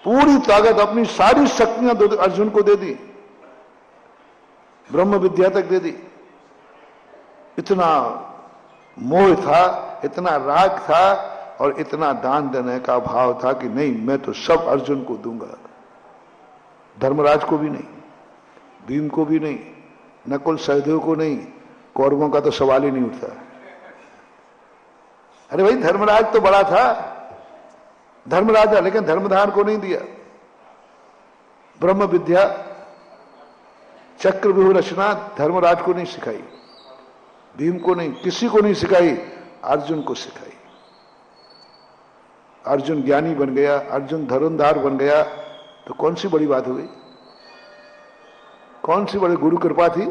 पूरी ताकत, अपनी सारी शक्तियां अर्जुन को दे दी, ब्रह्म विद्या तक दे दी। इतना मोह था, इतना राग था, और इतना दान देने का भाव था कि नहीं, मैं तो सब अर्जुन को दूंगा। धर्मराज को भी नहीं, भीम को भी नहीं, नकुल सहदेव को नहीं, कौरवों का तो सवाल ही नहीं उठता। अरे भाई, धर्मराज तो बड़ा था, धर्मराजा, लेकिन धर्मदान को नहीं दिया। ब्रह्म विद्या, चक्रव्यूह रचना धर्मराज को नहीं सिखाई, भीम को नहीं, किसी को नहीं सिखाई, अर्जुन को सिखाई। अर्जुन ज्ञानी बन गया, अर्जुन धनुर्धार बन गया, तो कौन सी बड़ी बात हो गई? कौन सी बड़ी गुरु कृपा थी?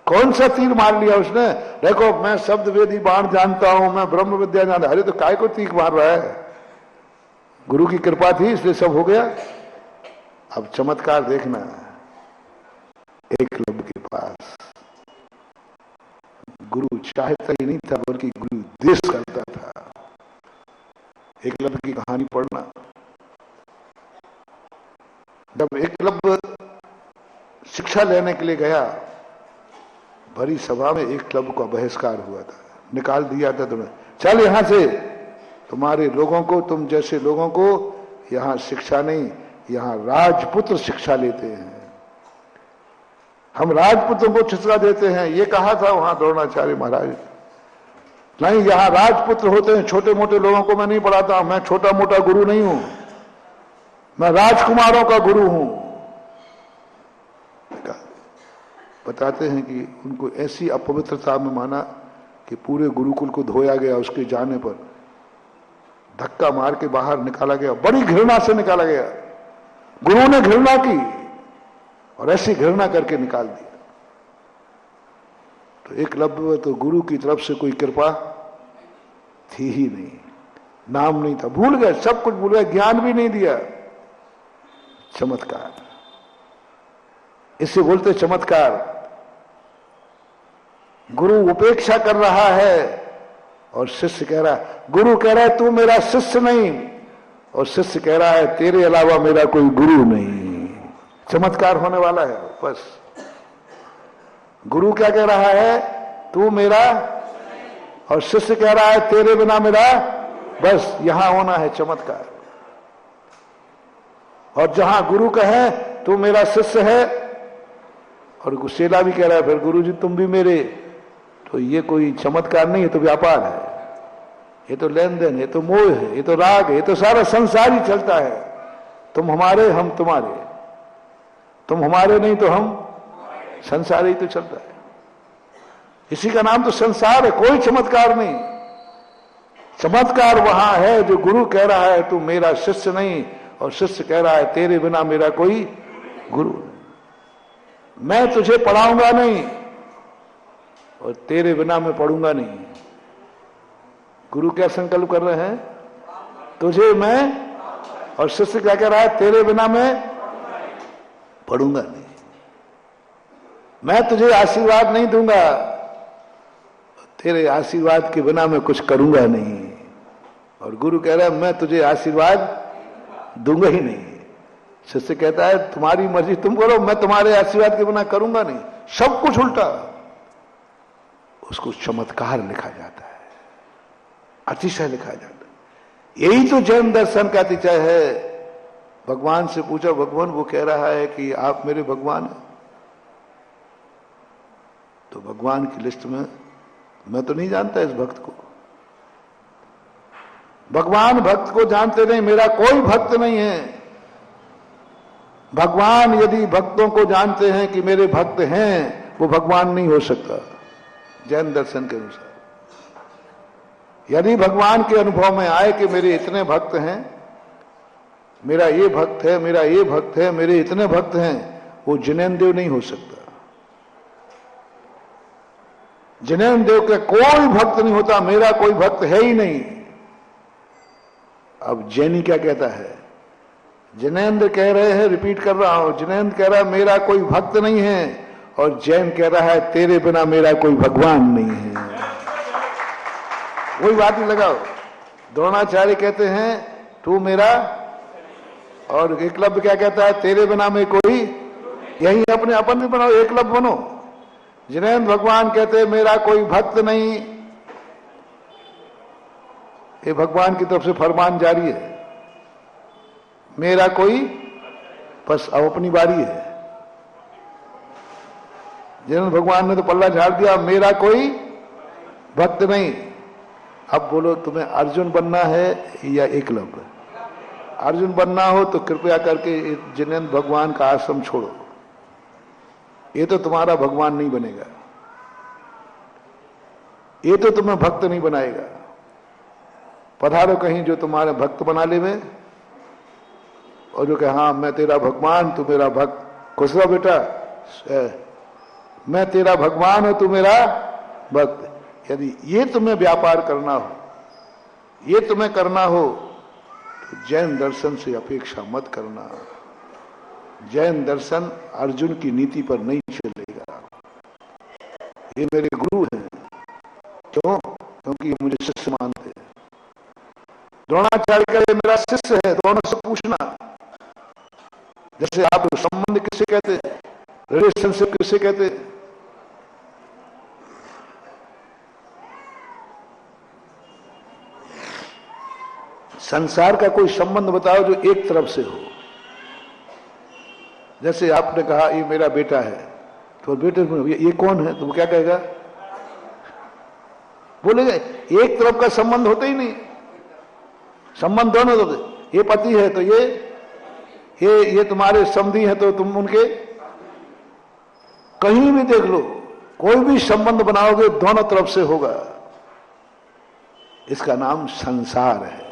कौन सा तीर मार लिया उसने? देखो, मैं शब्द वेदी बाण जानता हूं, मैं ब्रह्म विद्या जानता। अरे तो काय को तीर मार रहा है? गुरु की कृपा थी इसलिए सब हो गया। अब चमत्कार देखना, एकलव्य के पास गुरु चाहता ही नहीं था, बल्कि गुरु देश करता था। एकलव्य की कहानी पढ़ना। जब एकलव्य शिक्षा लेने के लिए गया, भरी सभा में एकलव्य का बहिष्कार हुआ था, निकाल दिया था। तुम्हें चल यहां से, तुम्हारे लोगों को, तुम जैसे लोगों को यहां शिक्षा नहीं, यहां राजपुत्र शिक्षा लेते हैं, हम राजपुत्रों को शिक्षा देते हैं। ये कहा था वहां द्रोणाचार्य महाराज। नहीं, यहां राजपुत्र होते हैं, छोटे मोटे लोगों को मैं नहीं पढ़ाता, मैं छोटा मोटा गुरु नहीं हूं, मैं राजकुमारों का गुरु हूं। बताते हैं कि उनको ऐसी अपवित्रता में माना कि पूरे गुरुकुल को धोया गया, उसके जाने पर धक्का मार के बाहर निकाला गया, बड़ी घृणा से निकाला गया। गुरु ने घृणा की और ऐसी घृणा करके निकाल दिया। तो एकलव्य तो गुरु की तरफ से कोई कृपा थी ही नहीं, नाम नहीं था, भूल गए, सब कुछ भूल गए, ज्ञान भी नहीं दिया। चमत्कार, इसे बोलते चमत्कार। गुरु उपेक्षा कर रहा है और शिष्य कह रहा है, गुरु कह रहा है तू मेरा शिष्य नहीं, और शिष्य कह रहा है तेरे अलावा मेरा कोई गुरु नहीं। चमत्कार होने वाला है। बस गुरु क्या कह रहा है, तू मेरा, और शिष्य कह रहा है तेरे बिना मेरा। बस यहां होना है चमत्कार। और जहां गुरु कहे तू मेरा शिष्य है और गुस्सेला भी कह रहा है फिर गुरु जी तुम भी मेरे, तो ये कोई चमत्कार नहीं है, तो व्यापार है, ये तो लेन देन, ये तो मोह है, ये तो राग है, ये तो सारा संसार ही चलता है। तुम हमारे, हम तुम्हारे, तुम हमारे नहीं तो हम, संसार ही तो चलता है। इसी का नाम तो संसार है, कोई चमत्कार नहीं। चमत्कार वहां है जो गुरु कह रहा है तू मेरा शिष्य नहीं, और शिष्य कह रहा है तेरे बिना मेरा कोई गुरु नहीं। मैं तुझे पढ़ाऊंगा नहीं और तेरे बिना मैं पढ़ूंगा नहीं। गुरु क्या संकल्प कर रहे हैं, तुझे मैं, और शिष्य क्या कह रहा है तेरे बिना मैं पढ़ूंगा नहीं। मैं तुझे आशीर्वाद नहीं दूंगा, तेरे आशीर्वाद के बिना मैं कुछ करूंगा नहीं। और गुरु कह रहा है मैं तुझे आशीर्वाद दूंगा ही नहीं। शिष्य कहता है तुम्हारी मर्जी तुम करो, मैं तुम्हारे आशीर्वाद के बिना करूंगा नहीं। सब कुछ उल्टा। उसको चमत्कार लिखा जाता है, अतिशय लिखा जाता है। यही तो जैन दर्शन का अतिशय है। भगवान से पूछा, भगवान वो कह रहा है कि आप मेरे भगवान हैं, तो भगवान की लिस्ट में मैं तो नहीं जानता इस भक्त को। भगवान भक्त को जानते नहीं, मेरा कोई भक्त नहीं है। भगवान यदि भक्तों को जानते हैं कि मेरे भक्त हैं, वो भगवान नहीं हो सकता जैन दर्शन के अनुसार। यदि भगवान के अनुभव में आए कि मेरे इतने भक्त हैं, मेरा ये भक्त है, मेरा ये भक्त है, मेरे इतने भक्त हैं, वो जिनेन्द्र देव नहीं हो सकता। जिनेन्द्र देव का कोई भक्त नहीं होता, मेरा कोई भक्त है ही नहीं। अब जैनी क्या कहता है, जिनेन्द्र कह रहे हैं, रिपीट कर रहा हूं, जिनेन्द्र कह रहा है मेरा कोई भक्त नहीं है, और जैन कह रहा है तेरे बिना मेरा कोई भगवान नहीं है। वही बात ही लगाओ। द्रोणाचार्य कहते हैं तू मेरा, और एकलव्य क्या कहता है तेरे बिना में कोई, यही अपने अपन भी बनाओ, एकलव्य बनो। जिनेन्द्र भगवान कहते हैं मेरा कोई भक्त नहीं, ये भगवान की तरफ से फरमान जारी है, मेरा कोई, बस अब अपनी बारी है। जिनेन्द्र भगवान ने तो पल्ला झाड़ दिया, मेरा कोई भक्त नहीं। अब बोलो तुम्हें अर्जुन बनना है या एकलव्य? अर्जुन बनना हो तो कृपया करके जिनेन्द्र भगवान का आश्रम छोड़ो, ये तो तुम्हारा भगवान नहीं बनेगा, ये तो तुम्हें भक्त नहीं बनाएगा। पधारो कहीं जो तुम्हारे भक्त बना ले में, और जो कहे हाँ मैं तेरा भगवान तू मेरा भक्त। खुश रहो बेटा, मैं तेरा भगवान हूं तू मेरा भक्त। यदि ये तुम्हें व्यापार करना हो, ये तुम्हें करना हो, तो जैन दर्शन से अपेक्षा मत करना। जैन दर्शन अर्जुन की नीति पर नहीं चलेगा। ये मेरे गुरु हैं। क्यों? क्योंकि ये मुझे शिष्य मानते हैं। द्रोणाचार्य का ये मेरा शिष्य है, दोनों से पूछना। जैसे आप संबंध किसे कहते हैं, रिलेशनशिप किसे कहते हैं? संसार का कोई संबंध बताओ जो एक तरफ से हो। जैसे आपने कहा ये मेरा बेटा है, तो बेटे ये कौन है, तो वो क्या कहेगा? बोलेगा एक तरफ का संबंध होता ही नहीं, संबंध दोनों होते। ये पति है तो ये तुम्हारे समधी है तो तुम उनके, कहीं भी देख लो कोई भी संबंध बनाओगे दोनों तरफ से होगा। इसका नाम संसार है।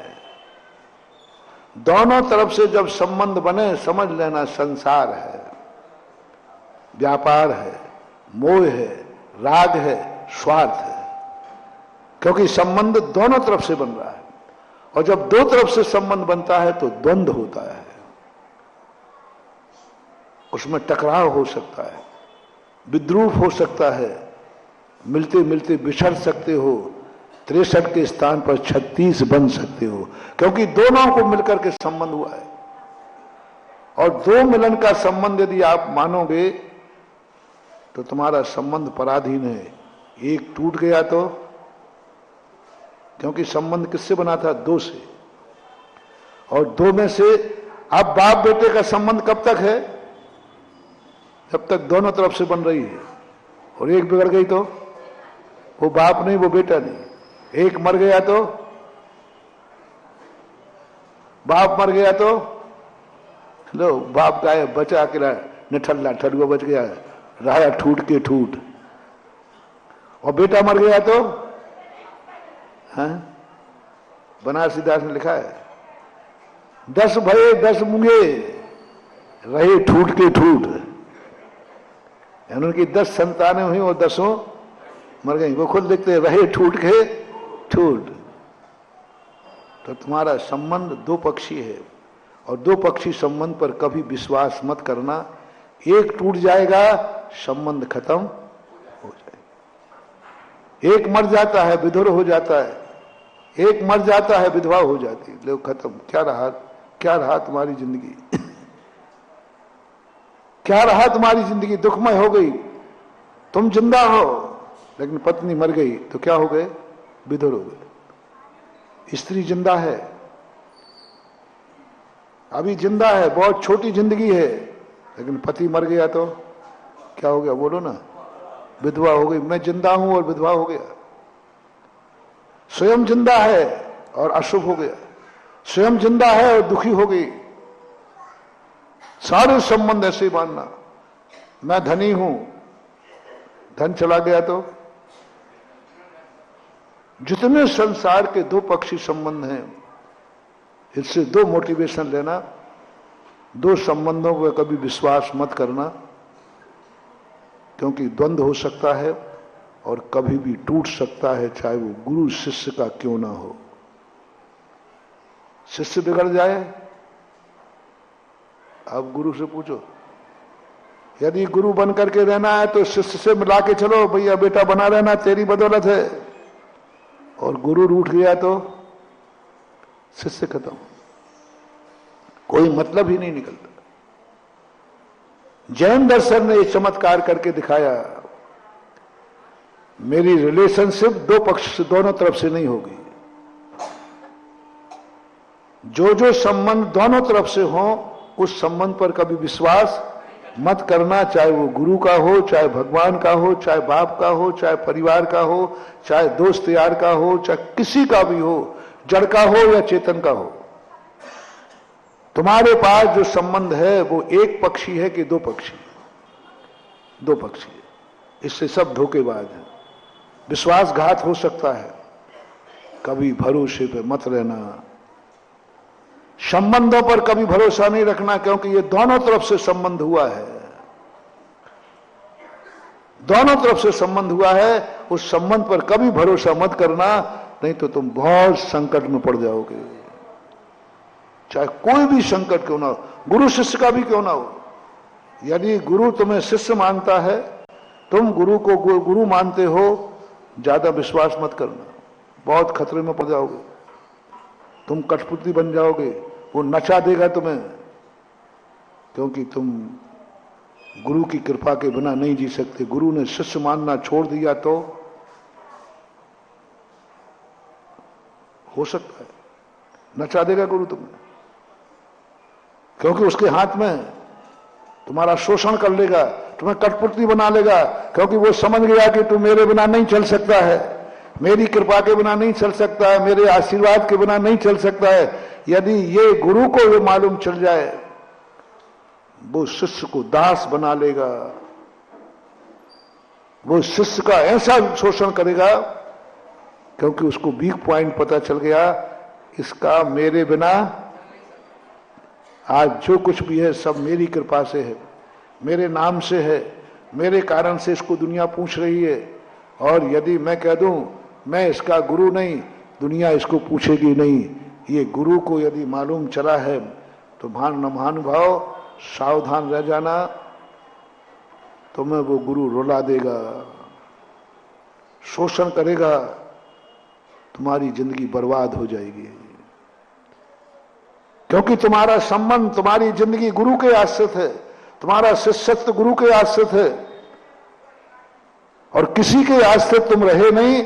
दोनों तरफ से जब संबंध बने समझ लेना संसार है, व्यापार है, मोह है, राग है, स्वार्थ है। क्योंकि संबंध दोनों तरफ से बन रहा है, और जब दो तरफ से संबंध बनता है तो द्वंद्व होता है। उसमें टकराव हो सकता है, विद्रूप हो सकता है, मिलते मिलते बिछड़ सकते हो, 63 के स्थान पर 36 बन सकते हो, क्योंकि दोनों को मिलकर के संबंध हुआ है। और दो मिलन का संबंध यदि आप मानोगे तो तुम्हारा संबंध पराधीन है। एक टूट गया तो, क्योंकि संबंध किससे बना था? दो से, और दो में से अब बाप बेटे का संबंध कब तक है? जब तक दोनों तरफ से बन रही है। और एक बिगड़ गई तो वो बाप नहीं, वो बेटा नहीं। एक मर गया तो, बाप मर गया तो, लो बाप का है बचा अकेला निठल्ला ठडुआ बच गया, रहा ठूट के ठूट। और बेटा मर गया तो, हाँ, बनारसी दास ने लिखा है 10 भये 10 मूंगे रहे ठूट के ठूट। उनकी 10 संतानें हुई और 10 मर गई। वो खुद लिखते रहे ठूट के ठूट। तो तुम्हारा संबंध दो पक्षी है, और दो पक्षी संबंध पर कभी विश्वास मत करना। एक टूट जाएगा संबंध खत्म हो जाएगा। एक मर जाता है विधुर हो जाता है, एक मर जाता है विधवा हो जाती है, लो खत्म। क्या रहा तुम्हारी जिंदगी? क्या रहा तुम्हारी जिंदगी? दुखमय हो गई। तुम जिंदा हो लेकिन पत्नी मर गई तो क्या हो गए? विधुर हो गए। स्त्री जिंदा है, अभी जिंदा है, बहुत छोटी जिंदगी है, लेकिन पति मर गया तो क्या हो गया? बोलो ना, विधवा हो गई। मैं जिंदा हूं और विधवा हो गया। स्वयं जिंदा है और अशुभ हो गया, स्वयं जिंदा है और दुखी हो गई। सारे संबंध ऐसे ही मानना। मैं धनी हूं, धन चला गया तो, जितने संसार के दो पक्षी संबंध हैं, इससे दो मोटिवेशन लेना। दो संबंधों पर कभी विश्वास मत करना, क्योंकि द्वंद्व हो सकता है और कभी भी टूट सकता है, चाहे वो गुरु शिष्य का क्यों ना हो। शिष्य बिगड़ जाए, अब गुरु से पूछो। यदि गुरु बन करके रहना है तो शिष्य से मिला के चलो, भैया बेटा बना रहना तेरी बदौलत है। और गुरु रूठ गया तो शिष्य खत्म, कोई मतलब ही नहीं निकलता। जैन दर्शन ने ये चमत्कार करके दिखाया, मेरी रिलेशनशिप दो पक्ष से, दोनों तरफ से नहीं होगी। जो संबंध दोनों तरफ से हो, उस संबंध पर कभी विश्वास मत करना। चाहे वो गुरु का हो, चाहे भगवान का हो, चाहे बाप का हो, चाहे परिवार का हो, चाहे दोस्त यार का हो, चाहे किसी का भी हो, जड़ का हो या चेतन का हो। तुम्हारे पास जो संबंध है वो एक पक्षी है कि दो पक्षी? दो पक्षी है। इससे सब धोखेबाज है, विश्वासघात हो सकता है। कभी भरोसे पे मत रहना, संबंधों पर कभी भरोसा नहीं रखना, क्योंकि ये दोनों तरफ से संबंध हुआ है। दोनों तरफ से संबंध हुआ है, उस संबंध पर कभी भरोसा मत करना, नहीं तो तुम बहुत संकट में पड़ जाओगे। चाहे कोई भी संकट क्यों ना हो, गुरु शिष्य का भी क्यों ना हो। यदि गुरु तुम्हें शिष्य मानता है, तुम गुरु को गुरु मानते हो, ज्यादा विश्वास मत करना, बहुत खतरे में पड़ जाओगे, तुम कठपुतली बन जाओगे, वो नचा देगा तुम्हें, क्योंकि तुम गुरु की कृपा के बिना नहीं जी सकते। गुरु ने शिष्य मानना छोड़ दिया तो हो सकता है नचा देगा गुरु तुम्हें, क्योंकि उसके हाथ में तुम्हारा शोषण कर लेगा, तुम्हें कठपुतली बना लेगा, क्योंकि वो समझ गया कि तू मेरे बिना नहीं चल सकता है, मेरी कृपा के बिना नहीं चल सकता है, मेरे आशीर्वाद के बिना नहीं चल सकता है। यदि ये गुरु को ये मालूम चल जाए, वो शिष्य को दास बना लेगा, वो शिष्य का ऐसा शोषण करेगा, क्योंकि उसको वीक पॉइंट पता चल गया, इसका मेरे बिना आज जो कुछ भी है सब मेरी कृपा से है, मेरे नाम से है, मेरे कारण से इसको दुनिया पूछ रही है। और यदि मैं कह दूं मैं इसका गुरु नहीं, दुनिया इसको पूछेगी नहीं। ये गुरु को यदि मालूम चला है तो महानुभाव सावधान रह जाना, तुम्हें वो गुरु रुला देगा, शोषण करेगा, तुम्हारी जिंदगी बर्बाद हो जाएगी, क्योंकि तुम्हारा संबंध, तुम्हारी जिंदगी गुरु के आश्रित है, तुम्हारा शिष्यत्व गुरु के आश्रित है, और किसी के आश्रित तुम रहे नहीं,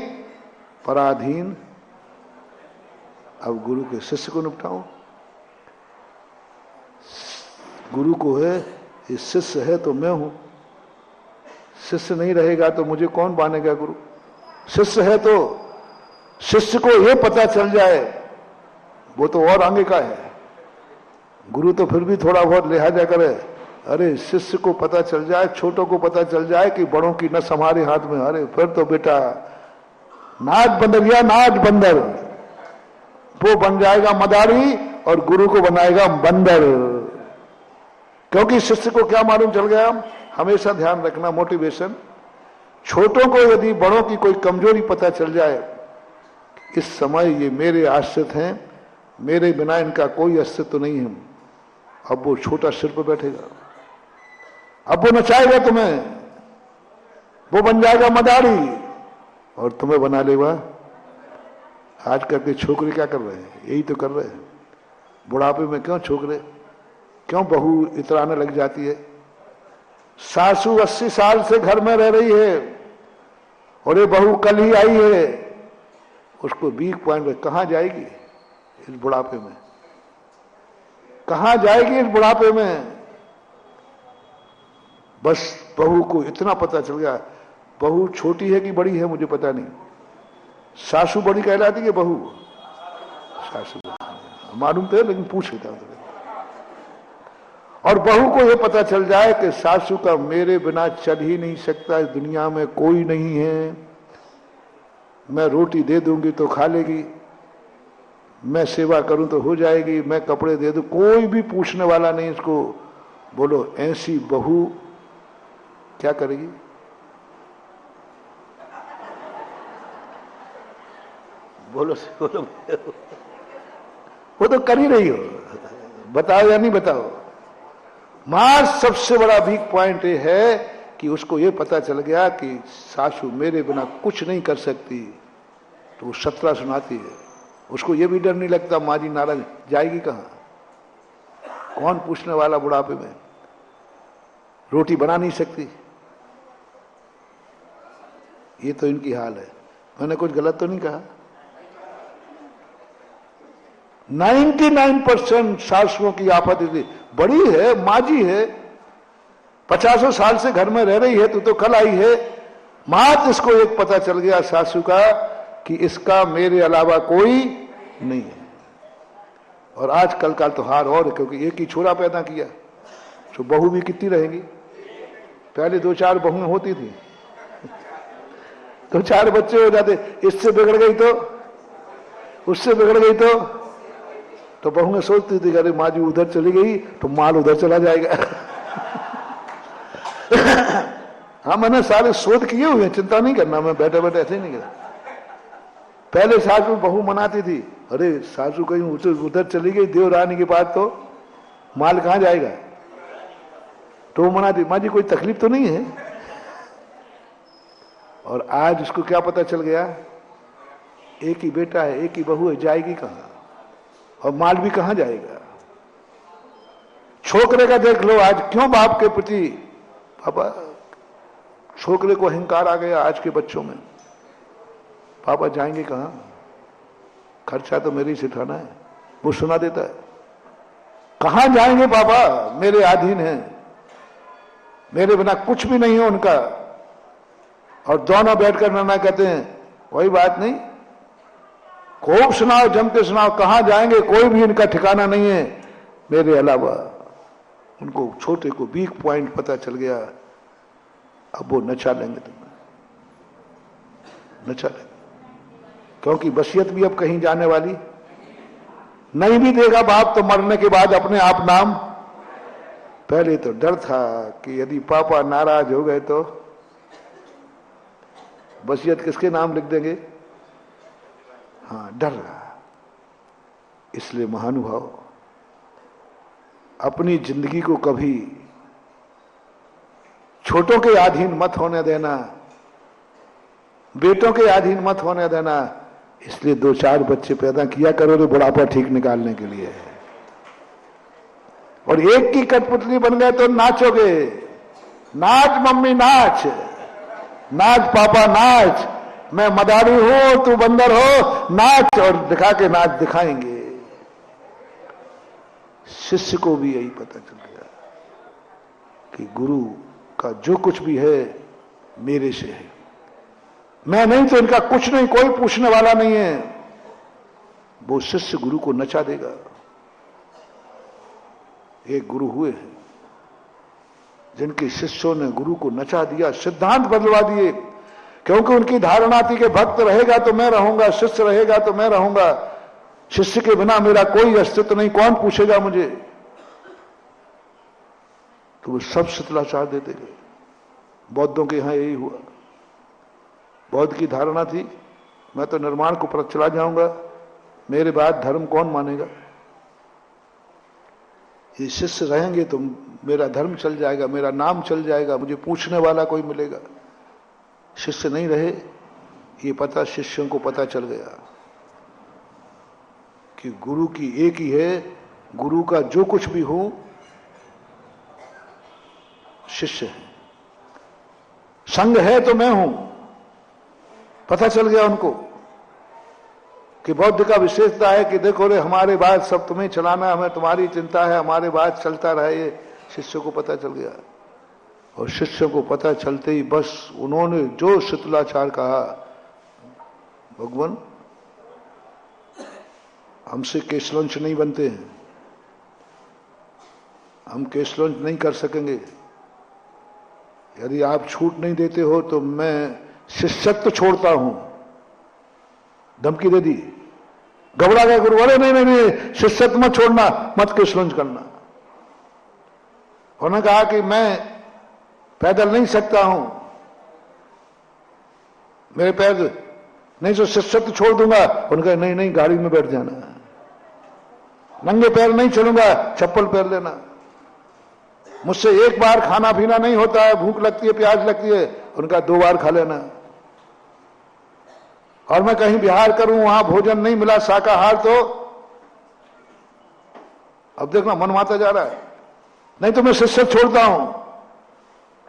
पराधीन। अब गुरु के शिष्य को निपटाओ, गुरु को है, ये शिष्य है तो मैं हूं, शिष्य नहीं रहेगा तो मुझे कौन मानेगा गुरु। शिष्य है तो शिष्य को यह पता चल जाए, वो तो और आगे का है, गुरु तो फिर भी थोड़ा बहुत लिहाजा करे। अरे शिष्य को पता चल जाए, छोटों को पता चल जाए कि बड़ों की नस हमारे हाथ में, अरे फिर तो बेटा नाच बंदरिया, नाच बंदर, वो बन जाएगा मदारी और गुरु को बनाएगा बंदर। क्योंकि शिष्य को क्या मालूम चल गया, हमेशा ध्यान रखना मोटिवेशन, छोटों को यदि बड़ों की कोई कमजोरी पता चल जाए, इस समय ये मेरे आश्रित हैं, मेरे बिना इनका कोई अस्तित्व नहीं है, अब वो छोटा सिर पर बैठेगा, अब वो नचाएगा तुम्हें, वो बन जाएगा मदारी और तुम्हें बना लेगा। आजकल के छोकरे क्या कर रहे हैं, यही तो कर रहे हैं। बुढ़ापे में क्यों छोकरे, क्यों बहू इतराने लग जाती है। सासू 80 साल से घर में रह रही है और ये बहू कल ही आई है, उसको वीक पॉइंट में कहां जाएगी इस बुढ़ापे में, कहां जाएगी इस बुढ़ापे में। बस बहू को इतना पता चल गया, बहू छोटी है कि बड़ी है मुझे पता नहीं, सासू बड़ी कहलाती है बहू, सासू मालूम तो है लेकिन पूछ लेता हूं। और बहू को यह पता चल जाए कि सासू का मेरे बिना चल ही नहीं सकता, इस दुनिया में कोई नहीं है, मैं रोटी दे दूंगी तो खा लेगी, मैं सेवा करूं तो हो जाएगी, मैं कपड़े दे दूं कोई भी पूछने वाला नहीं इसको। बोलो ऐसी बहू क्या करेगी। बोलो बोलो, वो तो कर ही रही हो, बताओ या नहीं बताओ। मां सबसे बड़ा वीक पॉइंट ये है कि उसको ये पता चल गया कि सासू मेरे बिना कुछ नहीं कर सकती, तो वो सतरा सुनाती है, उसको ये भी डर नहीं लगता माँ जी नाराज जाएगी कहाँ, कौन पूछने वाला बुढ़ापे में, रोटी बना नहीं सकती। ये तो इनकी हाल है। मैंने कुछ गलत तो नहीं कहा। 99% सासुओं की आफत थी, बड़ी है माँ जी है, 50 साल से घर में रह रही है, तो कल आई है। मात इसको एक पता चल गया सासू का कि इसका मेरे अलावा कोई नहीं है। और आजकल का तो हार और, क्योंकि एक ही छोरा पैदा किया, तो बहू भी कितनी रहेगी। पहले 2-4 बहुएं होती थी, 2-4 बच्चे हो जाते, इससे बिगड़ गई तो उससे बिगड़ गई तो बहुएं सोचती थी अरे माँ जी उधर चली गई तो माल उधर चला जाएगा। हाँ मैंने सारे शोध किए हुए हैं, चिंता नहीं करना, मैं बैठे बैठे ऐसे ही नहीं करता। पहले सासू बहू मनाती थी, अरे सासू कहीं उधर चली गई देवरानी के पास तो माल कहां जाएगा, तो वो मना दी, माँ जी कोई तकलीफ तो नहीं है। और आज उसको क्या पता चल गया, एक ही बेटा है, एक ही बहू है, जाएगी कहां और माल भी कहां जाएगा। छोकरे का देख लो आज क्यों बाप के प्रति, पापा छोकरे को अहंकार आ गया आज के बच्चों में, पापा जाएंगे कहां, खर्चा तो मेरे ही से उठाना है। वो सुना देता है, कहां जाएंगे पापा, मेरे अधीन है, मेरे बिना कुछ भी नहीं है उनका। और दोनों बैठकर निर्णय कहते हैं कोई बात नहीं, खूब सुनाओ, जम के सुनाओ, कहां जाएंगे, कोई भी इनका ठिकाना नहीं है मेरे अलावा। उनको छोटे को वीक पॉइंट पता चल गया, अब वो नचा लेंगे, तुम्हें नचा लेंगे, क्योंकि वसीयत भी अब कहीं जाने वाली नहीं भी देगा बाप तो मरने के बाद अपने आप नाम। पहले तो डर था कि यदि पापा नाराज हो गए तो वसीयत किसके नाम लिख देंगे, हाँ डर रहा। इसलिए महानुभाव अपनी जिंदगी को कभी छोटों के अधीन मत होने देना, बेटों के अधीन मत होने देना। इसलिए 2-4 बच्चे पैदा किया करो तो बुढ़ापा ठीक निकालने के लिए है। और एक की कठपुतली बन गए तो नाचोगे, नाच मम्मी नाच, नाच पापा नाच, मैं मदारी हूं तू बंदर हो, नाच, और दिखा के नाच दिखाएंगे। शिष्य को भी यही पता चल गया कि गुरु का जो कुछ भी है मेरे से है, मैं नहीं तो इनका कुछ नहीं, कोई पूछने वाला नहीं है। वो शिष्य गुरु को नचा देगा। एक गुरु हुए हैं जिनके शिष्यों ने गुरु को नचा दिया, सिद्धांत बदलवा दिए, क्योंकि उनकी धारणा थी कि भक्त रहेगा तो मैं रहूंगा, शिष्य रहेगा तो मैं रहूंगा, शिष्य के बिना मेरा कोई अस्तित्व नहीं, कौन पूछेगा मुझे। तो वो सब शिथिलाचार देते गए। बौद्धों के यहां यही हुआ। बौद्ध की धारणा थी मैं तो निर्माण को पर चला जाऊंगा, मेरे बाद धर्म कौन मानेगा, ये शिष्य रहेंगे तो मेरा धर्म चल जाएगा, मेरा नाम चल जाएगा, मुझे पूछने वाला कोई मिलेगा। शिष्य नहीं रहे, ये पता शिष्यों को पता चल गया कि गुरु की एक ही है, गुरु का जो कुछ भी हो शिष्य है, संग है तो मैं हूं। पता चल गया उनको कि बौद्ध का विशेषता है कि देखो रे हमारे बाद सब तुम्हें चलाना, हमें तुम्हारी चिंता है, हमारे बाद चलता रहे। ये शिष्यों को पता चल गया। और शिष्यों को पता चलते ही बस उन्होंने जो शिथिलाचार कहा, भगवान हमसे केशलंच नहीं बनते हैं, हम केशलंच नहीं कर सकेंगे, यदि आप छूट नहीं देते हो तो मैं शिष्यत्व छोड़ता हूं। धमकी दे दी। घबरा गया गुरु, अरे नहीं नहीं नहीं, शिष्यत्व मत छोड़ना, मत केशलंच करना। उन्होंने कहा कि मैं पैदल नहीं सकता हूं, मेरे पैर नहीं तो शिष्यत्व छोड़ दूंगा। उनका नहीं नहीं गाड़ी में बैठ जाना, नंगे पैर नहीं चलूंगा, चप्पल पहन लेना, मुझसे एक बार खाना पीना नहीं होता है, भूख लगती है प्यास लगती है, उनका 2 बार खा लेना। और मैं कहीं विहार करूं वहां भोजन नहीं मिला शाकाहार तो अब देखना मनमाता जा रहा है, नहीं तो मैं शिष्य छोड़ता हूं।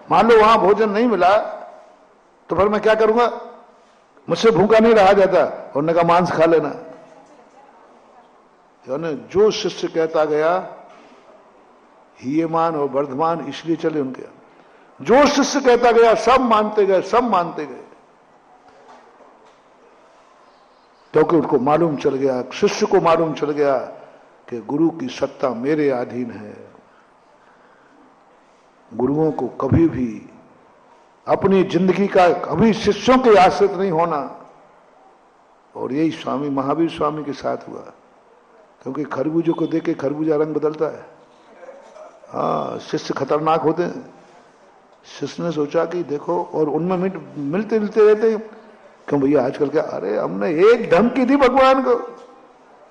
मान लो वहां भोजन नहीं मिला तो फिर मैं क्या करूंगा, मुझसे भूखा नहीं रहा जाता, उन्होंने कहा मांस खा लेना। यानी जो शिष्य कहता गया हीयमान और वर्धमान इसलिए चले उनके, जो शिष्य कहता गया सब मानते गए, सब मानते गए, क्योंकि उनको मालूम चल गया, शिष्य को मालूम चल गया कि गुरु की सत्ता मेरे अधीन है। गुरुओं को कभी भी अपनी जिंदगी का कभी शिष्यों के आश्रित नहीं होना। और यही स्वामी महावीर स्वामी के साथ हुआ, क्योंकि खरबूजों को देख के खरबूजा रंग बदलता है। हाँ, शिष्य खतरनाक होते हैं। शिष्य ने सोचा कि देखो, और उनमें मिलते मिलते रहते हैं, क्यों भैया आजकल क्या, अरे हमने एक धमकी दी भगवान को,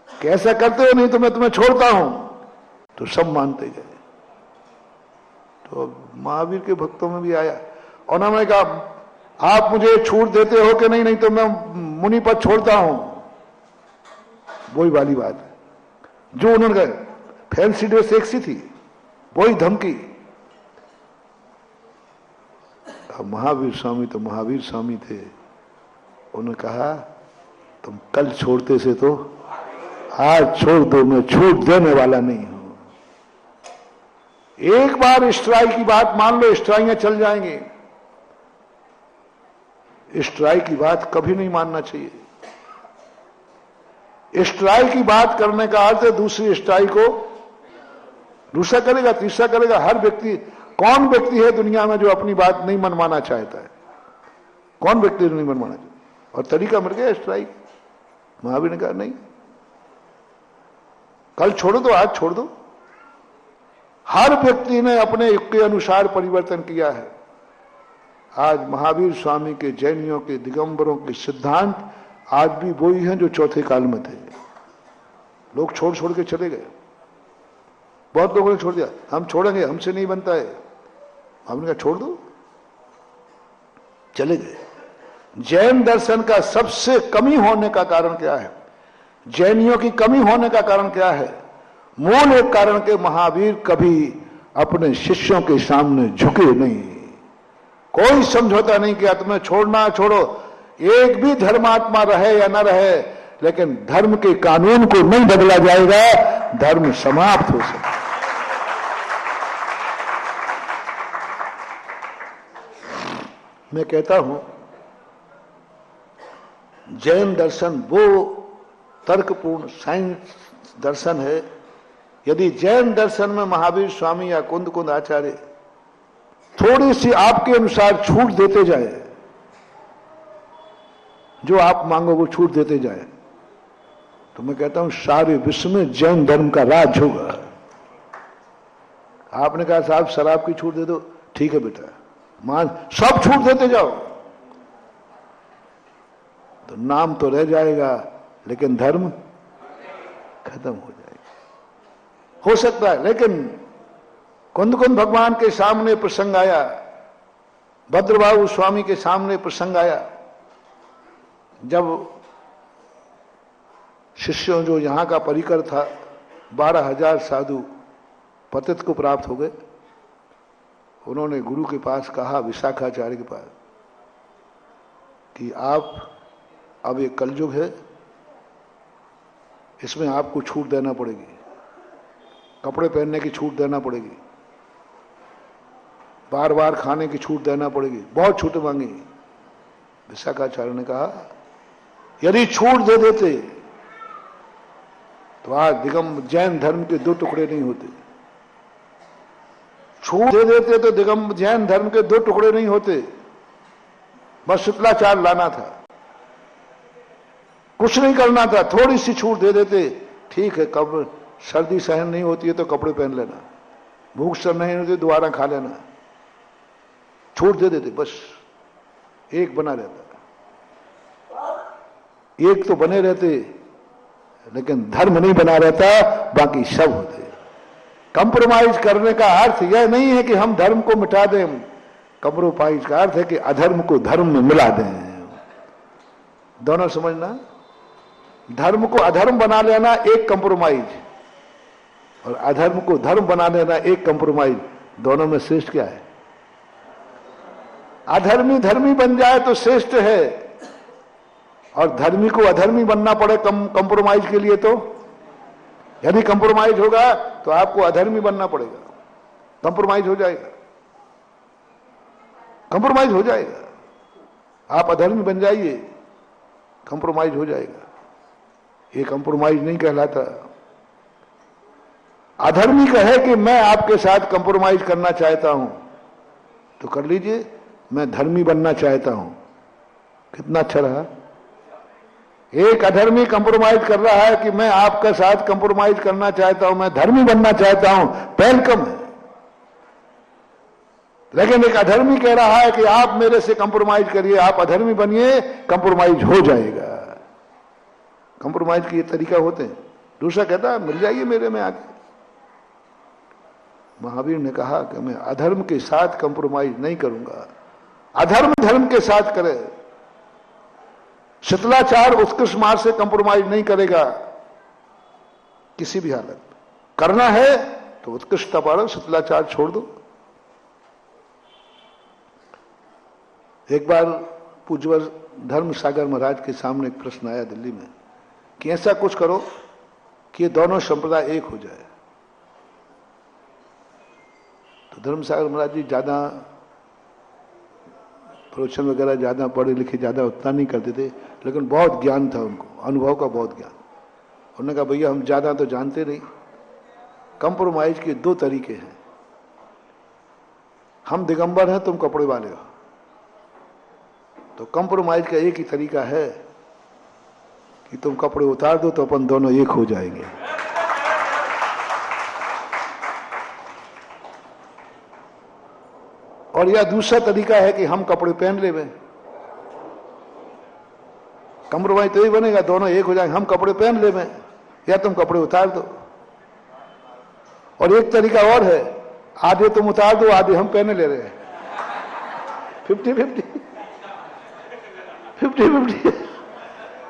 कैसा करते हो नहीं तो मैं तुम्हें छोड़ता हूं, तो सब मानते गए। तो महावीर के भक्तों में भी आया। और उन्होंने कहा आप मुझे छूट देते हो कि नहीं, नहीं तो मैं मुनि पद छोड़ता हूं। वही वाली बात है जो उन्होंने कहा, फैंसी ड्रेस एक सी थी, वही धमकी। महावीर स्वामी तो महावीर स्वामी थे, उन्होंने कहा तुम कल छोड़ते से तो आज छोड़ दो, मैं छूट देने वाला नहीं हूं। एक बार स्ट्राइक की बात मान लो, स्ट्राइकें चल जाएंगी। स्ट्राइक की बात कभी नहीं मानना चाहिए। स्ट्राइक की बात करने का अर्थ है दूसरी स्ट्राइक को दूसरा करेगा, तीसरा करेगा। हर व्यक्ति, कौन व्यक्ति है दुनिया में जो अपनी बात नहीं मनवाना चाहता है? कौन व्यक्ति नहीं मनवाना चाहता? और तरीका मिल गया स्ट्राइक। महावीर ने कहा नहीं, कल छोड़ो तो आज छोड़ दो। हर व्यक्ति ने अपने युग के अनुसार परिवर्तन किया है। आज महावीर स्वामी के, जैनियों के, दिगंबरों के सिद्धांत आज भी वही हैं जो चौथे काल में थे। लोग छोड़ छोड़ के चले गए। बहुत लोगों ने छोड़ दिया, हम छोड़ेंगे, हमसे नहीं बनता है। हमने कहा छोड़ दो, चले गए। जैन दर्शन का सबसे कमी होने का कारण क्या है? जैनियों की कमी होने का कारण क्या है? मूल एक कारण के महावीर कभी अपने शिष्यों के सामने झुके नहीं। कोई समझौता नहीं किया तुम्हें छोड़ना छोड़ो। एक भी धर्मात्मा रहे या न रहे, लेकिन धर्म के कानून को नहीं बदला जाएगा, धर्म समाप्त हो सकता। मैं कहता हूं जैन दर्शन वो तर्कपूर्ण साइंस दर्शन है। यदि जैन दर्शन में महावीर स्वामी या कुंद कुंद आचार्य थोड़ी सी आपके अनुसार छूट देते जाए, जो आप मांगो वो छूट देते जाए, तो मैं कहता हूं सारे विश्व में जैन धर्म का राज होगा। आपने कहा साहब शराब की छूट दे दो, ठीक है बेटा, मान सब छूट देते जाओ, तो नाम तो रह जाएगा लेकिन धर्म खत्म हो जाएगा। हो सकता है, लेकिन कुंद कुंद भगवान के सामने प्रसंग आया, भद्रबाहु स्वामी के सामने प्रसंग आया, जब शिष्यों जो यहां का परिकर था 12,000 साधु पतित को प्राप्त हो गए। उन्होंने गुरु के पास कहा, विशाखाचार्य के पास, कि आप अब ये कलयुग है, इसमें आपको छूट देना पड़ेगी, कपड़े पहनने की छूट देना पड़ेगी, बार बार खाने की छूट देना पड़ेगी। बहुत छूटें मांगी। विशाखाचार्य ने कहा यदि छूट दे देते तो आज दिगंबर जैन धर्म के 2 टुकड़े नहीं होते। छूट दे देते तो दिगंबर जैन धर्म के 2 टुकड़े नहीं होते। बस शुक्लाचार लाना था, कुछ नहीं करना था, थोड़ी सी छूट दे देते। ठीक है, कब सर्दी सहन नहीं होती है तो कपड़े पहन लेना, भूख सहन नहीं होती दोबारा खा लेना, छूट दे देते, बस एक बना रहता। एक तो बने रहते लेकिन धर्म नहीं बना रहता, बाकी सब होते। कंप्रोमाइज करने का अर्थ यह नहीं है कि हम धर्म को मिटा दें, कंप्रोमाइज का अर्थ है कि अधर्म को धर्म में मिला दें। दोनों समझना, धर्म को अधर्म बना लेना एक कंप्रोमाइज, और अधर्म को धर्म बना लेना एक कंप्रोमाइज। दोनों में श्रेष्ठ क्या है? अधर्मी धर्मी बन जाए तो श्रेष्ठ है, और धर्मी को अधर्मी बनना पड़े कंप्रोमाइज के लिए, तो यदि कंप्रोमाइज होगा तो आपको अधर्मी बनना पड़ेगा। कंप्रोमाइज हो जाएगा, कंप्रोमाइज हो जाएगा। आप अधर्मी बन जाइए, कंप्रोमाइज हो जाएगा। ये कंप्रोमाइज नहीं कहलाता। अधर्मी कहे कि मैं आपके साथ कंप्रोमाइज करना चाहता हूं तो कर लीजिए, मैं धर्मी बनना चाहता हूं। कितना अच्छा रहा। एक अधर्मी कंप्रोमाइज कर रहा है कि मैं आपके साथ कंप्रोमाइज करना चाहता हूं, मैं धर्मी बनना चाहता हूं, वेलकम है। लेकिन एक अधर्मी कह रहा है कि आप मेरे से कंप्रोमाइज करिए, आप अधर्मी बनिए, कंप्रोमाइज हो जाएगा। कंप्रोमाइज के ये तरीका होते हैं। दूसरा कहता है मिल जाइए मेरे में आके। महावीर ने कहा कि मैं अधर्म के साथ कंप्रोमाइज नहीं करूंगा। अधर्म धर्म के साथ करे। शिथिलाचार उत्कृष्ट मार्ग से कंप्रोमाइज नहीं करेगा किसी भी हालत में। करना है तो उत्कृष्टता पालो, शिथिलाचार छोड़ दो। एक बार पूज्यवर धर्म सागर महाराज के सामने एक प्रश्न आया दिल्ली में कि ऐसा कुछ करो कि ये दोनों संप्रदाय एक हो जाए। तो धर्म सागर महाराज जी ज्यादा प्रवचन वगैरह ज्यादा पढ़े लिखे ज्यादा उतना नहीं करते थे, लेकिन बहुत ज्ञान था उनको, अनुभव का बहुत ज्ञान। उन्होंने कहा भैया हम ज्यादा तो जानते नहीं, कंप्रोमाइज के दो तरीके हैं। हम दिगंबर हैं, तुम कपड़े वाले हो, तो कंप्रोमाइज का एक ही तरीका है कि तुम कपड़े उतार दो तो अपन दोनों एक हो जाएंगे। और यह दूसरा तरीका है कि हम कपड़े पहन ले। कंप्रोमाइज तो ही बनेगा, दोनों एक हो जाएंगे। हम कपड़े पहन ले या तुम कपड़े उतार दो। और एक तरीका और है, आधे तुम उतार दो आधे हम पहने ले रहे हैं। 50-50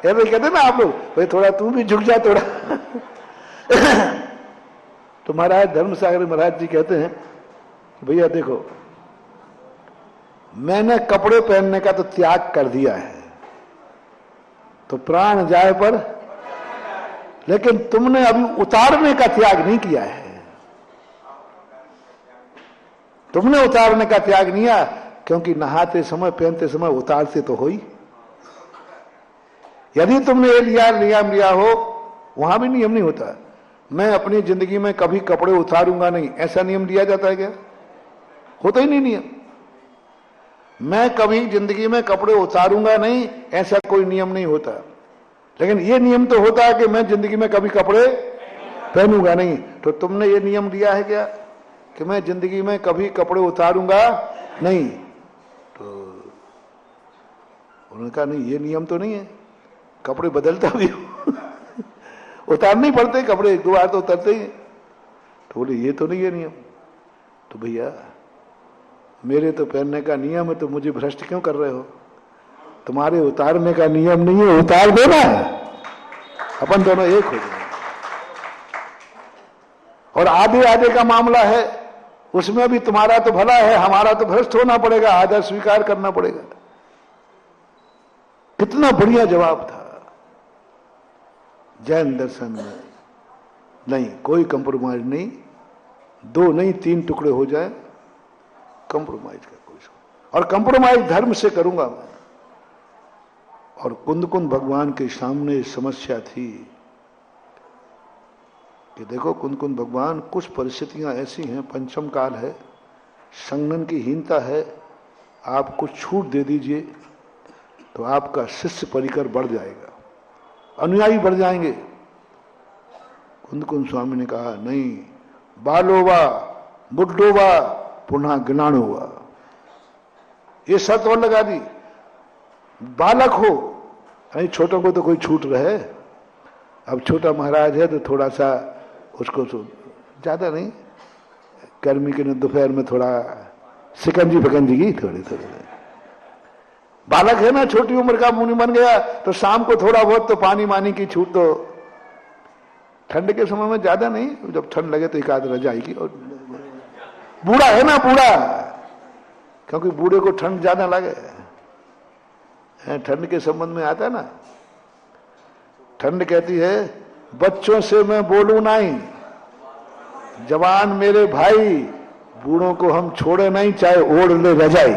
ऐसे कहते ना आप लोग, भाई थोड़ा तू भी झुक जा थोड़ा। तो महाराज धर्म सागर महाराज जी कहते हैं भैया देखो, मैंने कपड़े पहनने का तो त्याग कर दिया है, तो प्राण जाए पर, लेकिन तुमने अभी उतारने का त्याग नहीं किया है। तुमने उतारने का त्याग नहीं किया, क्योंकि नहाते समय पहनते समय उतारते तो हो ही। यदि तुमने ये नियम लिया हो, वहां भी नियम नहीं होता। मैं अपनी जिंदगी में कभी कपड़े उतारूंगा नहीं, ऐसा नियम लिया जाता है क्या? होता ही नहीं नियम। मैं कभी जिंदगी में कपड़े उतारूंगा नहीं, ऐसा कोई नियम नहीं होता। लेकिन ये नियम तो होता है कि मैं जिंदगी में कभी कपड़े पहनूंगा नहीं। तो तुमने ये नियम लिया है क्या कि मैं जिंदगी में कभी कपड़े उतारूंगा नहीं? तो उन्होंने कहा नहीं, ये नियम तो नहीं है, कपड़े बदलता भी हूं। उतारने पड़ते कपड़े, एक दो बार तो उतरते ही। तो बोले ये तो नहीं है नियम। तो भैया मेरे तो पहनने का नियम है, तो मुझे भ्रष्ट क्यों कर रहे हो? तुम्हारे उतारने का नियम नहीं है, उतार देना है, अपन दोनों एक हो जाए। और आधे आधे का मामला है, उसमें भी तुम्हारा तो भला है, हमारा तो भ्रष्ट होना पड़ेगा, आधा स्वीकार करना पड़ेगा। कितना बढ़िया जवाब था। जैन दर्शन में नहीं, कोई कंप्रोमाइज नहीं, दो नहीं तीन टुकड़े हो जाए, कंप्रोमाइज का कोई। और कंप्रोमाइज धर्म से करूंगा मैं। और कुंद भगवान के सामने समस्या थी कि देखो कुंद भगवान, कुछ परिस्थितियां ऐसी हैं, पंचम काल है, संगठन की हीनता है, आप कुछ छूट दे दीजिए तो आपका शिष्य परिकर बढ़ जाएगा, अनुयायी बढ़ जाएंगे। कुंद स्वामी ने कहा नहीं, बालोवा बुड्ढोवा पुनः ज्ञानोवा, ये शर्त और लगा दी। बालक हो, नहीं छोटों को तो कोई छूट रहे। अब छोटा महाराज है तो थोड़ा सा उसको ज्यादा नहीं, गर्मी के दोपहर में थोड़ा सिकंजी फकंजी की थोड़ी थोड़ी। बालक है ना, छोटी उम्र का मुनि बन गया तो शाम को थोड़ा बहुत तो पानी मानी की छूट दो। ठंड के समय में ज्यादा नहीं, जब ठंड लगे तो एक आध रजाई की। और बूढ़ा है ना, बूढ़ा, क्योंकि बूढ़े को ठंड ज्यादा लगे, ठंड के संबंध में आता है ना। ठंड कहती है बच्चों से मैं बोलूं नहीं, जवान मेरे भाई, बूढ़ों को हम छोड़े नहीं, चाहे ओढ़ ले रजाई।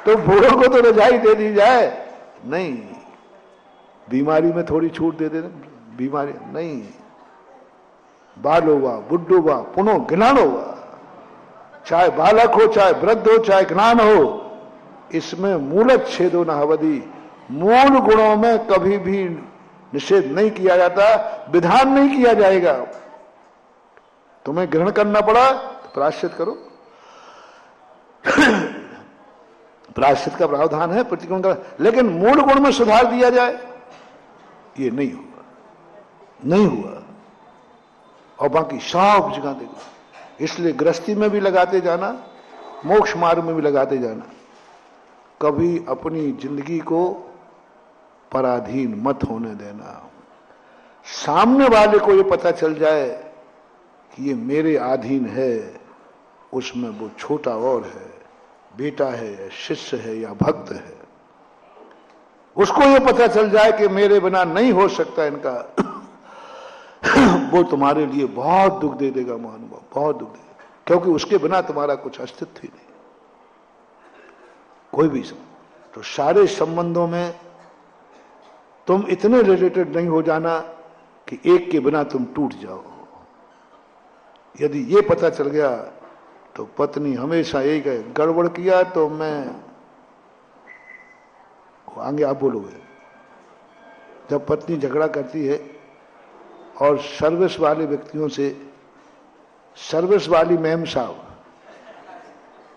तो बूढ़ों को तो रजाई दे दी जाए, नहीं बीमारी में थोड़ी छूट दे दे, बीमारी नहीं। बालोवा बुड्ढोवा पुनः ज्ञानोवा, चाहे बालक हो, चाहे वृद्ध हो, चाहे ज्ञान हो, इसमें मूलच्छेदो न हवदि, मूल गुणों में कभी भी निषेध नहीं किया जाता, विधान नहीं किया जाएगा। तुम्हें ग्रहण करना पड़ा तो प्रायश्चित करो। प्रायश्चित का प्रावधान है, प्रतिक्रमण का, लेकिन मूल गुण में सुधार दिया जाए, ये नहीं हुआ, नहीं हुआ। और बाकी सब जगह देखो। इसलिए गृहस्थी में भी लगाते जाना, मोक्ष मार्ग में भी लगाते जाना। कभी अपनी जिंदगी को पराधीन मत होने देना। सामने वाले को ये पता चल जाए कि ये मेरे अधीन है, उसमें वो छोटा और है, बेटा है या शिष्य है या भक्त है, उसको ये पता चल जाए कि मेरे बिना नहीं हो सकता इनका, वो तुम्हारे लिए बहुत दुख दे देगा महानुभाव, बहुत दुख देगा, क्योंकि उसके बिना तुम्हारा कुछ अस्तित्व ही नहीं, कोई भी संबंध। तो सारे संबंधों में तुम इतने रिलेटेड नहीं हो जाना कि एक के बिना तुम टूट जाओ। यदि ये पता चल गया तो पत्नी हमेशा यही कहे, गड़बड़ किया तो मैं, आगे आप बोलोगे। जब पत्नी झगड़ा करती है और सर्विस वाले व्यक्तियों से, सर्विस वाली मैम साहब,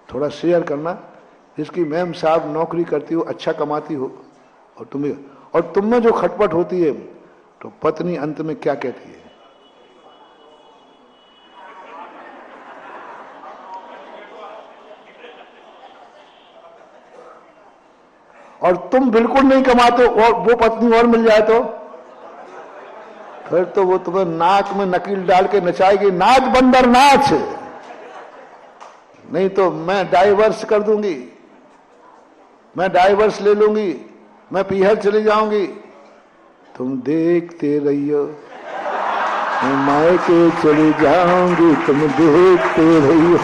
थोड़ा शेयर करना, जिसकी मैम साहब नौकरी करती हो, अच्छा कमाती हो, और तुम में जो खटपट होती है, तो पत्नी अंत में क्या कहती है? और तुम बिल्कुल नहीं कमाते और वो पत्नी और मिल जाए तो फिर तो वो तुम्हें नाक में नकील डाल के नचाएगी, नाच बंदर नाच, नहीं तो मैं डाइवर्स कर दूंगी, मैं डाइवर्स ले लूंगी, मैं पीहर चली जाऊंगी। तुम देखते रहियो, मैं मायके चली जाऊंगी, तुम देखते रहियो।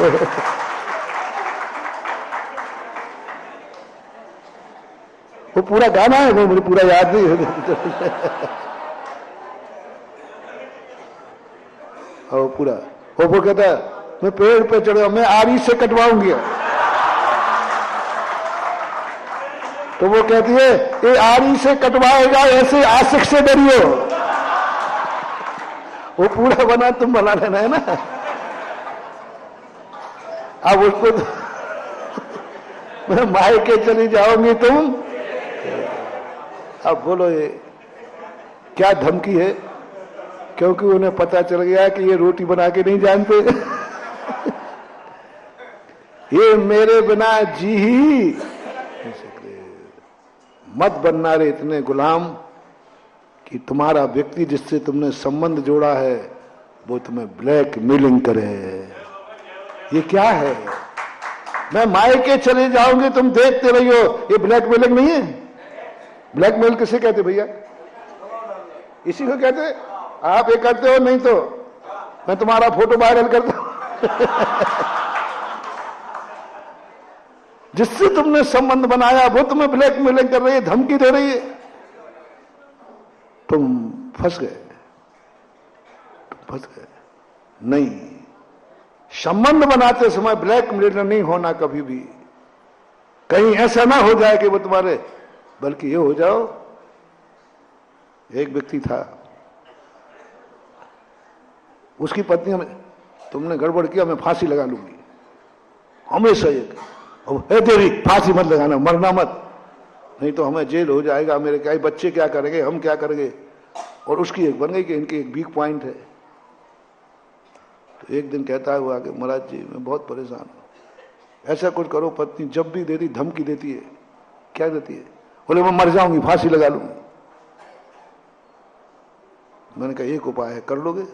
वो पूरा गाना है, वो मुझे पूरा याद नहीं है। और पूरा वो कहता है, मैं पेड़ पे चढ़ा, मैं आरी से कटवाऊंगी। तो वो कहती है, ये आरी से कटवाएगा, ऐसे आशिक से डरियो। वो पूरा बना, तुम बना लेना है ना। अब उसको मैं मायके चली जाऊंगी तुम। अब बोलो ये क्या धमकी है? क्योंकि उन्हें पता चल गया कि ये रोटी बना के नहीं जानते। ये मेरे बिना जी ही मत बनना रे इतने गुलाम कि तुम्हारा व्यक्ति जिससे तुमने संबंध जोड़ा है वो तुम्हें ब्लैक मेलिंग करे। ये क्या है? मैं मायके चले जाऊंगी, तुम देखते रहियो। ये ब्लैक मेलिंग नहीं है? ब्लैक मेल किसे कहते भैया? इसी को कहते। आप ये करते हो, नहीं तो मैं तुम्हारा फोटो वायरल करता हूं। जिससे तुमने संबंध बनाया वो तुम्हें ब्लैकमेलिंग कर रही है, धमकी दे रही है, तुम फंस गए, तुम फंस गए। नहीं, संबंध बनाते समय ब्लैकमेलर नहीं होना कभी भी। कहीं ऐसा ना हो जाए कि वो तुम्हारे, बल्कि ये हो जाओ। एक व्यक्ति था, उसकी पत्नी हमें, तुमने गड़बड़ किया मैं फांसी लगा लूंगी, हमेशा एक, तेरी फांसी मत लगाना, मरना मत, नहीं तो हमें जेल हो जाएगा, मेरे क्या बच्चे क्या करेंगे, हम क्या करेंगे। और उसकी एक बन गई कि इनकी एक वीक पॉइंट है। तो एक दिन कहता है वो आके, महाराज जी मैं बहुत परेशान हूं, ऐसा कुछ करो। पत्नी जब भी देती धमकी देती है। क्या देती है? बोले मैं मर जाऊंगी, फांसी लगा लूंगी। मैंने कहा एक उपाय है, कर लोगे?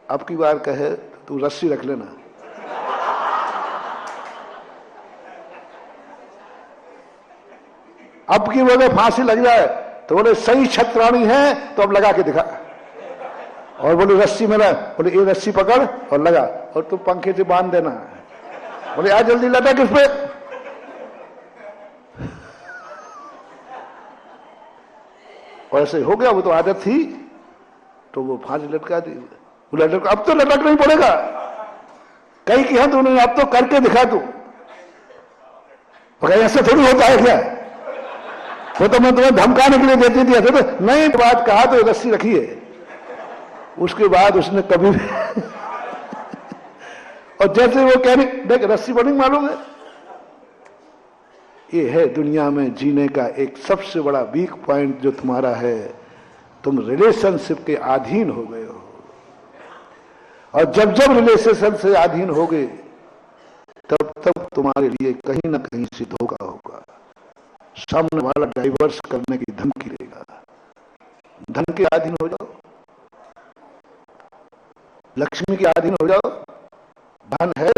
अब की बार कहे तो तू रस्सी रख लेना। अब की वजह फांसी लग जाए तो बोले सही छतरानी है तो अब लगा के दिखा। और बोले रस्सी मेरा, बोले ये रस्सी पकड़ और लगा, और तू पंखे से बांध देना। बोले आज जल्दी लटक इस पे। और ऐसे हो गया, वो तो आदत थी, तो वो फांसी लटका दी। लटक, अब तो लटक नहीं पड़ेगा। कहीं की हद उन्होंने, अब तो करके दिखा तू। ऐसा थोड़ी होता है क्या? वो तो मैं तुम्हें धमकाने के लिए देती थी। तो नहीं बात कहा तो रस्सी रखी है। उसके बाद उसने कभी और जैसे वो कह रही, देख रस्सी बनी, मालूम है? ये है दुनिया में जीने का एक सबसे बड़ा वीक पॉइंट जो तुम्हारा है। तुम रिलेशनशिप के अधीन हो गए हो। और जब जब रिलेशनशिप से अधीन होगे तब तब तुम्हारे लिए कहीं ना कहीं से धोखा होगा। सामने वाला डाइवर्स करने की धमकी देगा। धन के अधीन हो जाओ, लक्ष्मी के अधीन हो जाओ। धन है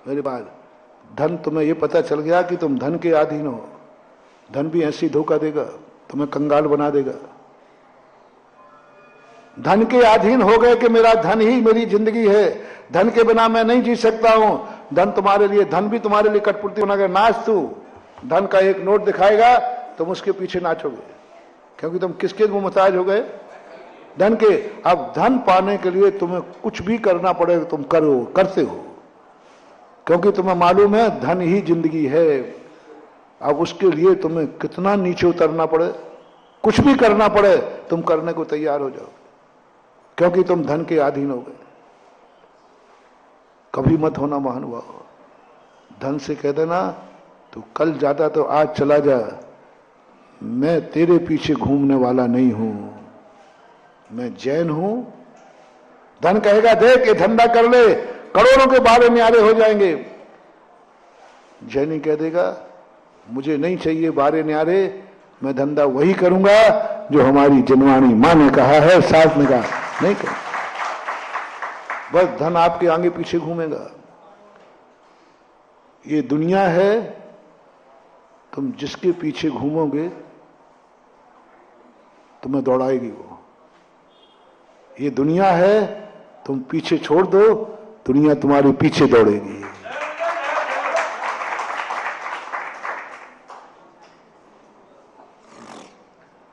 मेरे पास, धन तुम्हें ये पता चल गया कि तुम धन के अधीन हो, धन भी ऐसी धोखा देगा, तुम्हें कंगाल बना देगा। धन के अधीन हो गए कि मेरा धन ही मेरी जिंदगी है, धन के बिना मैं नहीं जी सकता हूं। धन तुम्हारे लिए, धन भी तुम्हारे लिए कठपुतली बना के नाच। तू धन का एक नोट दिखाएगा तुम उसके पीछे नाचोगे, क्योंकि तुम किसके मुहताज हो गए? धन के। अब धन पाने के लिए तुम्हें कुछ भी करना पड़ेगा, तुम करो, करते हो, क्योंकि तुम्हें मालूम है धन ही जिंदगी है। अब उसके लिए तुम्हें कितना नीचे उतरना पड़े, कुछ भी करना पड़े, तुम करने को तैयार हो जाओ, क्योंकि तुम धन के अधीन हो गए। कभी मत होना महानुभाव। धन से कह देना तू कल जाता तो आज चला जा, मैं तेरे पीछे घूमने वाला नहीं हूं, मैं जैन हूं। धन कहेगा देख ये धंधा कर ले, करोड़ों के बारे न्यारे हो जाएंगे। जैनी कह देगा मुझे नहीं चाहिए बारे न्यारे, मैं धंधा वही करूंगा जो हमारी जनवाणी मां ने कहा है, सास ने कहा नहीं कर। बस धन आपके आगे पीछे घूमेगा। ये दुनिया है, तुम जिसके पीछे घूमोगे तुम्हें दौड़ाएगी वो। ये दुनिया है, तुम पीछे छोड़ दो, दुनिया तुम्हारे पीछे दौड़ेगी।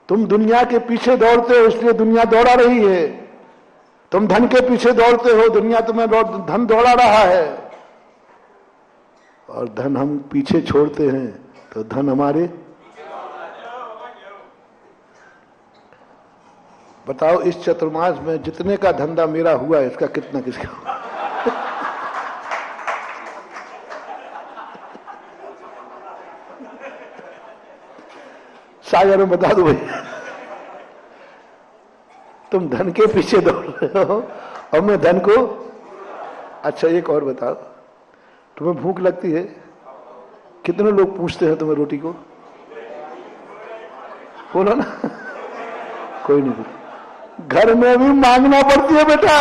तुम दुनिया के पीछे दौड़ते हो इसलिए दुनिया दौड़ा रही है। तुम धन के पीछे दौड़ते हो, दुनिया तुम्हें धन दौड़ा रहा है। और धन हम पीछे छोड़ते हैं तो धन हमारे। बताओ इस चतुर्मास में जितने का धंधा मेरा हुआ है, इसका कितना किसका हुआ? सागर में बता दो भैया। तुम धन के पीछे दौड़ रहे हो और मैं धन को। अच्छा एक और बताओ, तुम्हें भूख लगती है? कितने लोग पूछते हैं तुम्हें रोटी को? बोलो ना। कोई नहीं पूछता। घर में भी मांगना पड़ती है बेटा,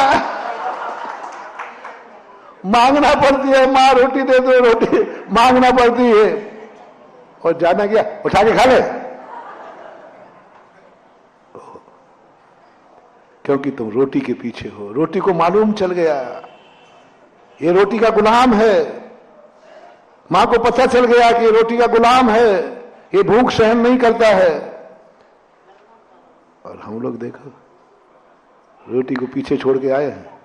मांगना पड़ती है। माँ रोटी दे दो, रोटी मांगना पड़ती है। और जाना क्या, उठा के खा ले, क्योंकि तुम रोटी के पीछे हो। रोटी को मालूम चल गया ये रोटी का गुलाम है। मां को पता चल गया कि ये रोटी का गुलाम है, ये भूख सहन नहीं करता है। और हम लोग देखो रोटी को पीछे छोड़ के आए हैं।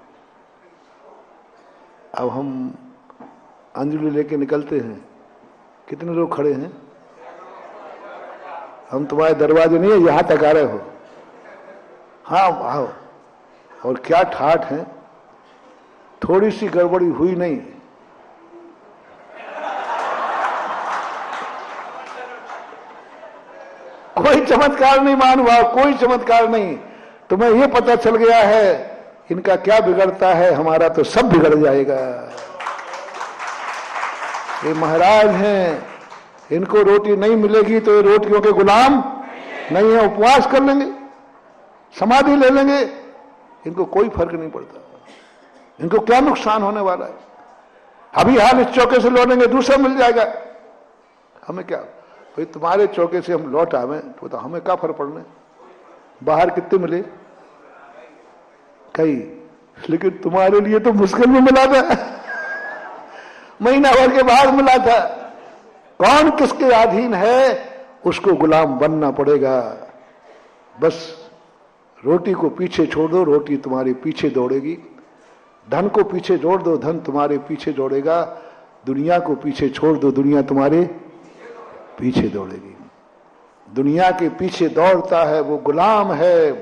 अब हम अंजलि लेके निकलते हैं। कितने लोग खड़े हैं? हम तुम्हारे दरवाजे नहीं है, यहां तक आ रहे हो। हाँ आओ। और क्या ठाठ है, थोड़ी सी गड़बड़ी हुई नहीं। कोई चमत्कार नहीं मानवा, कोई चमत्कार नहीं। तुम्हें यह पता चल गया है इनका क्या बिगड़ता है, हमारा तो सब बिगड़ जाएगा। ये महाराज हैं, इनको रोटी नहीं मिलेगी तो ये रोटियों के गुलाम नहीं है। उपवास कर लेंगे, समाधि ले लेंगे, इनको कोई फर्क नहीं पड़ता। इनको क्या नुकसान होने वाला है? अभी हाल इस चौके से लौटेंगे, दूसरा मिल जाएगा, हमें क्या भाई? तुम्हारे चौके से हम लौट आवे तो हमें क्या फर्क पड़ने? बाहर कितने मिले कई, लेकिन तुम्हारे लिए तो मुश्किल में मिला था। महीना भर के बाद मिला था। कौन किसके अधीन है उसको गुलाम बनना पड़ेगा। बस रोटी को पीछे छोड़ दो, रोटी तुम्हारे पीछे दौड़ेगी। धन को पीछे जोड़ दो, धन तुम्हारे पीछे दौड़ेगा। दुनिया को पीछे छोड़ दो, दुनिया तुम्हारे पीछे दौड़ेगी। दुनिया के पीछे दौड़ता है वो गुलाम है,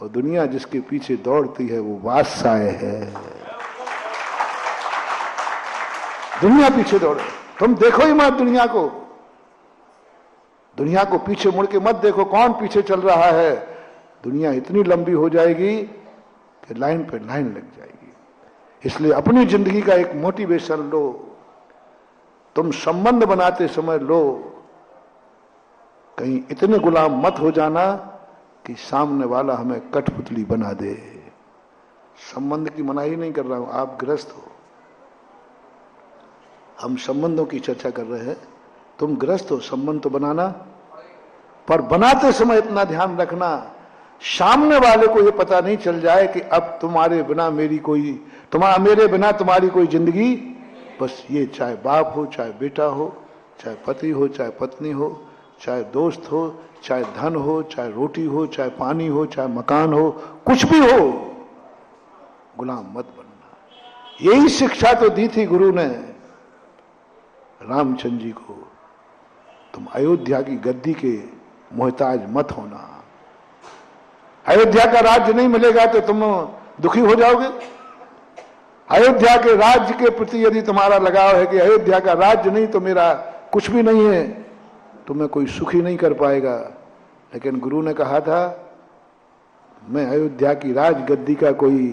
और दुनिया जिसके पीछे दौड़ती है वो बादशाह है। दुनिया पीछे दौड़े, तुम देखो ही मत दुनिया को। दुनिया को पीछे मुड़ के मत देखो कौन पीछे चल रहा है। दुनिया इतनी लंबी हो जाएगी कि लाइन पे लाइन लग जाएगी। इसलिए अपनी जिंदगी का एक मोटिवेशन लो, तुम संबंध बनाते समय लो, कहीं इतने गुलाम मत हो जाना कि सामने वाला हमें कठपुतली बना दे। संबंध की मनाही नहीं कर रहा हूं, आप गृहस्थ हो, हम संबंधों की चर्चा कर रहे हैं। तुम गृहस्थ हो, संबंध तो बनाना, पर बनाते समय इतना ध्यान रखना सामने वाले को यह पता नहीं चल जाए कि अब तुम्हारे बिना मेरे बिना तुम्हारी कोई जिंदगी, बस ये चाहे बाप हो, चाहे बेटा हो, चाहे पति हो, चाहे पत्नी हो, चाहे दोस्त हो, चाहे धन हो, चाहे रोटी हो, चाहे पानी हो, चाहे मकान हो, कुछ भी हो, गुलाम मत बनना। यही शिक्षा तो दी थी गुरु ने रामचंद्र जी को, तुम अयोध्या की गद्दी के मोहताज मत होना। अयोध्या का राज्य नहीं मिलेगा तो तुम दुखी हो जाओगे। अयोध्या के राज्य के प्रति यदि तुम्हारा लगाव है कि अयोध्या का राज्य नहीं तो मेरा कुछ भी नहीं है, तुम्हें कोई सुखी नहीं कर पाएगा। लेकिन गुरु ने कहा था मैं अयोध्या की राजगद्दी का कोई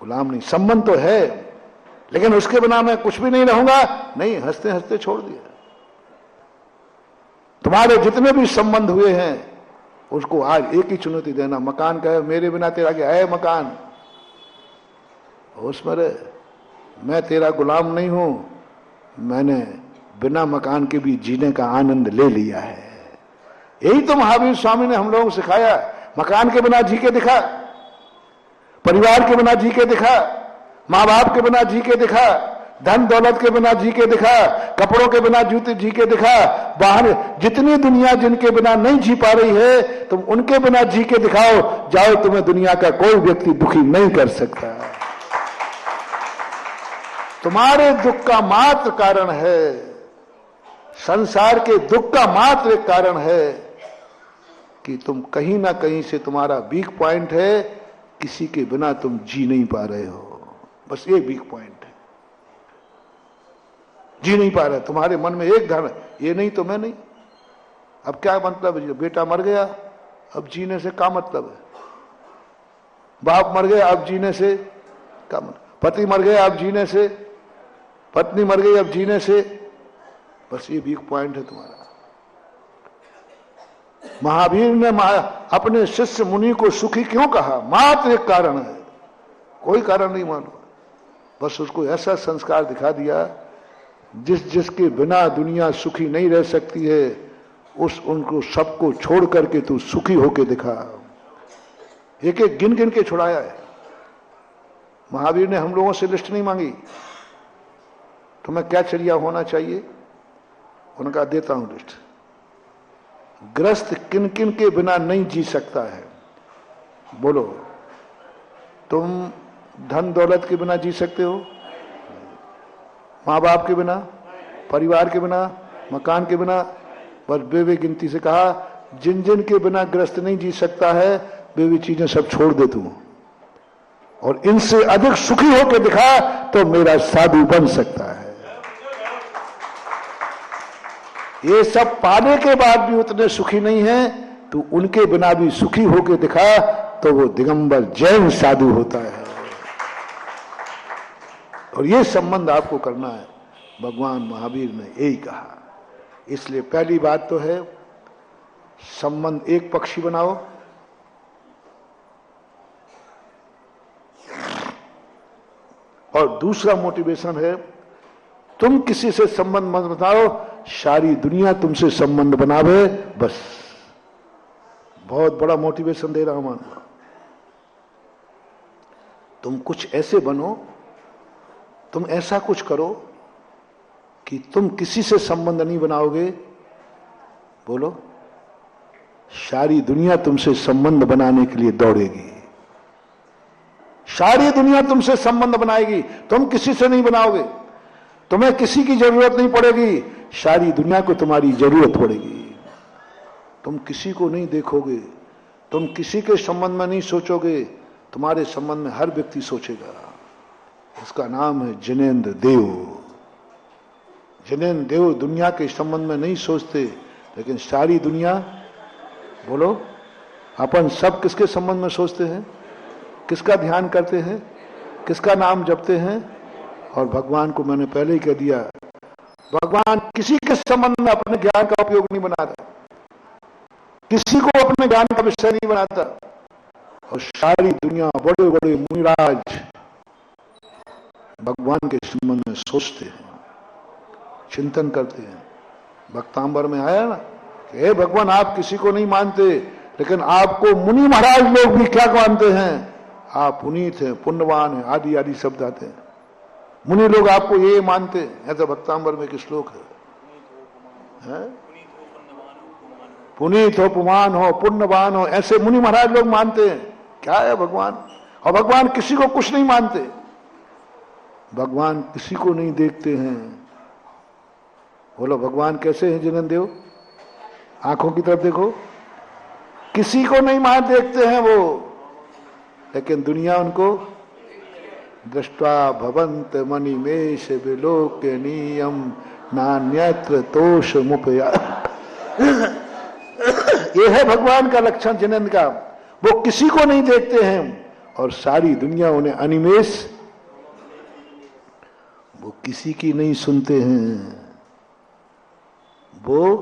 गुलाम नहीं, संबंध तो है लेकिन उसके बिना मैं कुछ भी नहीं रहूंगा। नहीं, हंसते हंसते छोड़ दिया। तुम्हारे जितने भी संबंध हुए हैं उसको आज एक ही चुनौती देना। मकान का है, मेरे बिना तेरा क्या है मकान, होश में रहे, मैं तेरा गुलाम नहीं हूं, मैंने बिना मकान के भी जीने का आनंद ले लिया है। यही तो महावीर स्वामी ने हम लोगों को सिखाया। मकान के बिना जी के दिखा, परिवार के बिना जी के दिखा, माँ बाप के बिना जी के दिखा, धन दौलत के बिना जी के दिखा, कपड़ों के बिना जूते जी के दिखा। बाहर जितनी दुनिया जिनके बिना नहीं जी पा रही है, तुम उनके बिना जी के दिखाओ, जाओ, तुम्हें दुनिया का कोई व्यक्ति दुखी नहीं कर सकता। तुम्हारे दुख का मात्र कारण है, संसार के दुख का मात्र एक कारण है कि तुम कहीं ना कहीं से तुम्हारा वीक पॉइंट है, किसी के बिना तुम जी नहीं पा रहे हो। बस ये वीक पॉइंट है, जी नहीं पा रहे। तुम्हारे मन में एक धर्म, ये नहीं तो मैं नहीं। अब क्या मतलब है, बेटा मर गया अब जीने से क्या मतलब है, बाप मर गया अब जीने से क्या मतलब, पति मर गया अब जीने से, पत्नी मर गई अब जीने से। बस ये वीक पॉइंट है तुम्हारा। महावीर ने अपने शिष्य मुनि को सुखी क्यों कहा, मात्र एक कारण है, कोई कारण नहीं मानो। बस उसको ऐसा संस्कार दिखा दिया, जिसके बिना दुनिया सुखी नहीं रह सकती है, उनको सबको छोड़ करके तू सुखी होके दिखा। एक एक गिन गिन के छुड़ाया है। महावीर ने हम लोगों से लिस्ट नहीं मांगी, तुम्हें क्या चर्या होना चाहिए, उनका देता हूं लिस्ट। ग्रस्त किन किन के बिना नहीं जी सकता है, बोलो। तुम धन दौलत के बिना जी सकते हो, माँ बाप के बिना, परिवार के बिना, मकान के बिना। बस बेवे गिनती से कहा, जिन जिन के बिना ग्रस्त नहीं जी सकता है, बेवी चीजें सब छोड़ दे तू, और इनसे अधिक सुखी होकर दिखा तो मेरा साधु बन सकता है। ये सब पाने के बाद भी उतने सुखी नहीं है, तो उनके बिना भी सुखी होकर दिखा तो वो दिगंबर जैन साधु होता है। और ये संबंध आपको करना है, भगवान महावीर ने यही कहा। इसलिए पहली बात तो है संबंध एक पक्षी बनाओ, और दूसरा मोटिवेशन है तुम किसी से संबंध मत बनाओ, सारी दुनिया तुमसे संबंध बनावे। बस बहुत बड़ा मोटिवेशन दे रहा हूं। मानो तुम कुछ ऐसे बनो, तुम ऐसा कुछ करो कि तुम किसी से संबंध नहीं बनाओगे, बोलो, सारी दुनिया तुमसे संबंध बनाने के लिए दौड़ेगी। सारी दुनिया तुमसे संबंध बनाएगी, तुम किसी से नहीं बनाओगे। तुम्हें किसी की जरूरत नहीं पड़ेगी, सारी दुनिया को तुम्हारी जरूरत पड़ेगी। तुम किसी को नहीं देखोगे, तुम किसी के संबंध में नहीं सोचोगे, तुम्हारे संबंध में हर व्यक्ति सोचेगा। इसका नाम है जिनेंद्र देव। जिनेंद्र देव दुनिया के संबंध में नहीं सोचते, लेकिन सारी दुनिया, बोलो, अपन सब किसके संबंध में सोचते हैं, किसका ध्यान करते हैं, किसका नाम जपते हैं, और भगवान को मैंने पहले ही कह दिया, भगवान किसी के संबंध में अपने ज्ञान का उपयोग नहीं बनाता, किसी को अपने ज्ञान का विषय नहीं बनाता। और सारी दुनिया बड़े बड़े मुनिराज भगवान के संबंध में सोचते हैं, चिंतन करते हैं। भक्तांबर में आया ना कि हे भगवान, आप किसी को नहीं मानते, लेकिन आपको मुनि महाराज लोग भी क्या मानते हैं, आप पुनीत हैं, पुण्यवान हैं, आदि आदि शब्द आते हैं। मुनि लोग आपको ये मानते हैं। ऐसा भक्तांबर में एक श्लोक है, पुनीत हो, पुमान हो, पुण्यवान हो, ऐसे मुनि महाराज लोग मानते हैं। क्या है भगवान? और भगवान किसी को कुछ नहीं मानते, भगवान किसी को नहीं देखते हैं। बोलो भगवान कैसे हैं जिनेंद्र देव? आंखों की तरफ देखो, किसी को नहीं मान देखते हैं वो, लेकिन दुनिया उनको दृष्टा भवंत मणिमेश विलोकनीयम नान्यत्र तोष मुपया। ये है भगवान का लक्षण जिनेंद्र का, वो किसी को नहीं देखते हैं और सारी दुनिया उन्हें अनिमेष, वो किसी की नहीं सुनते हैं, वो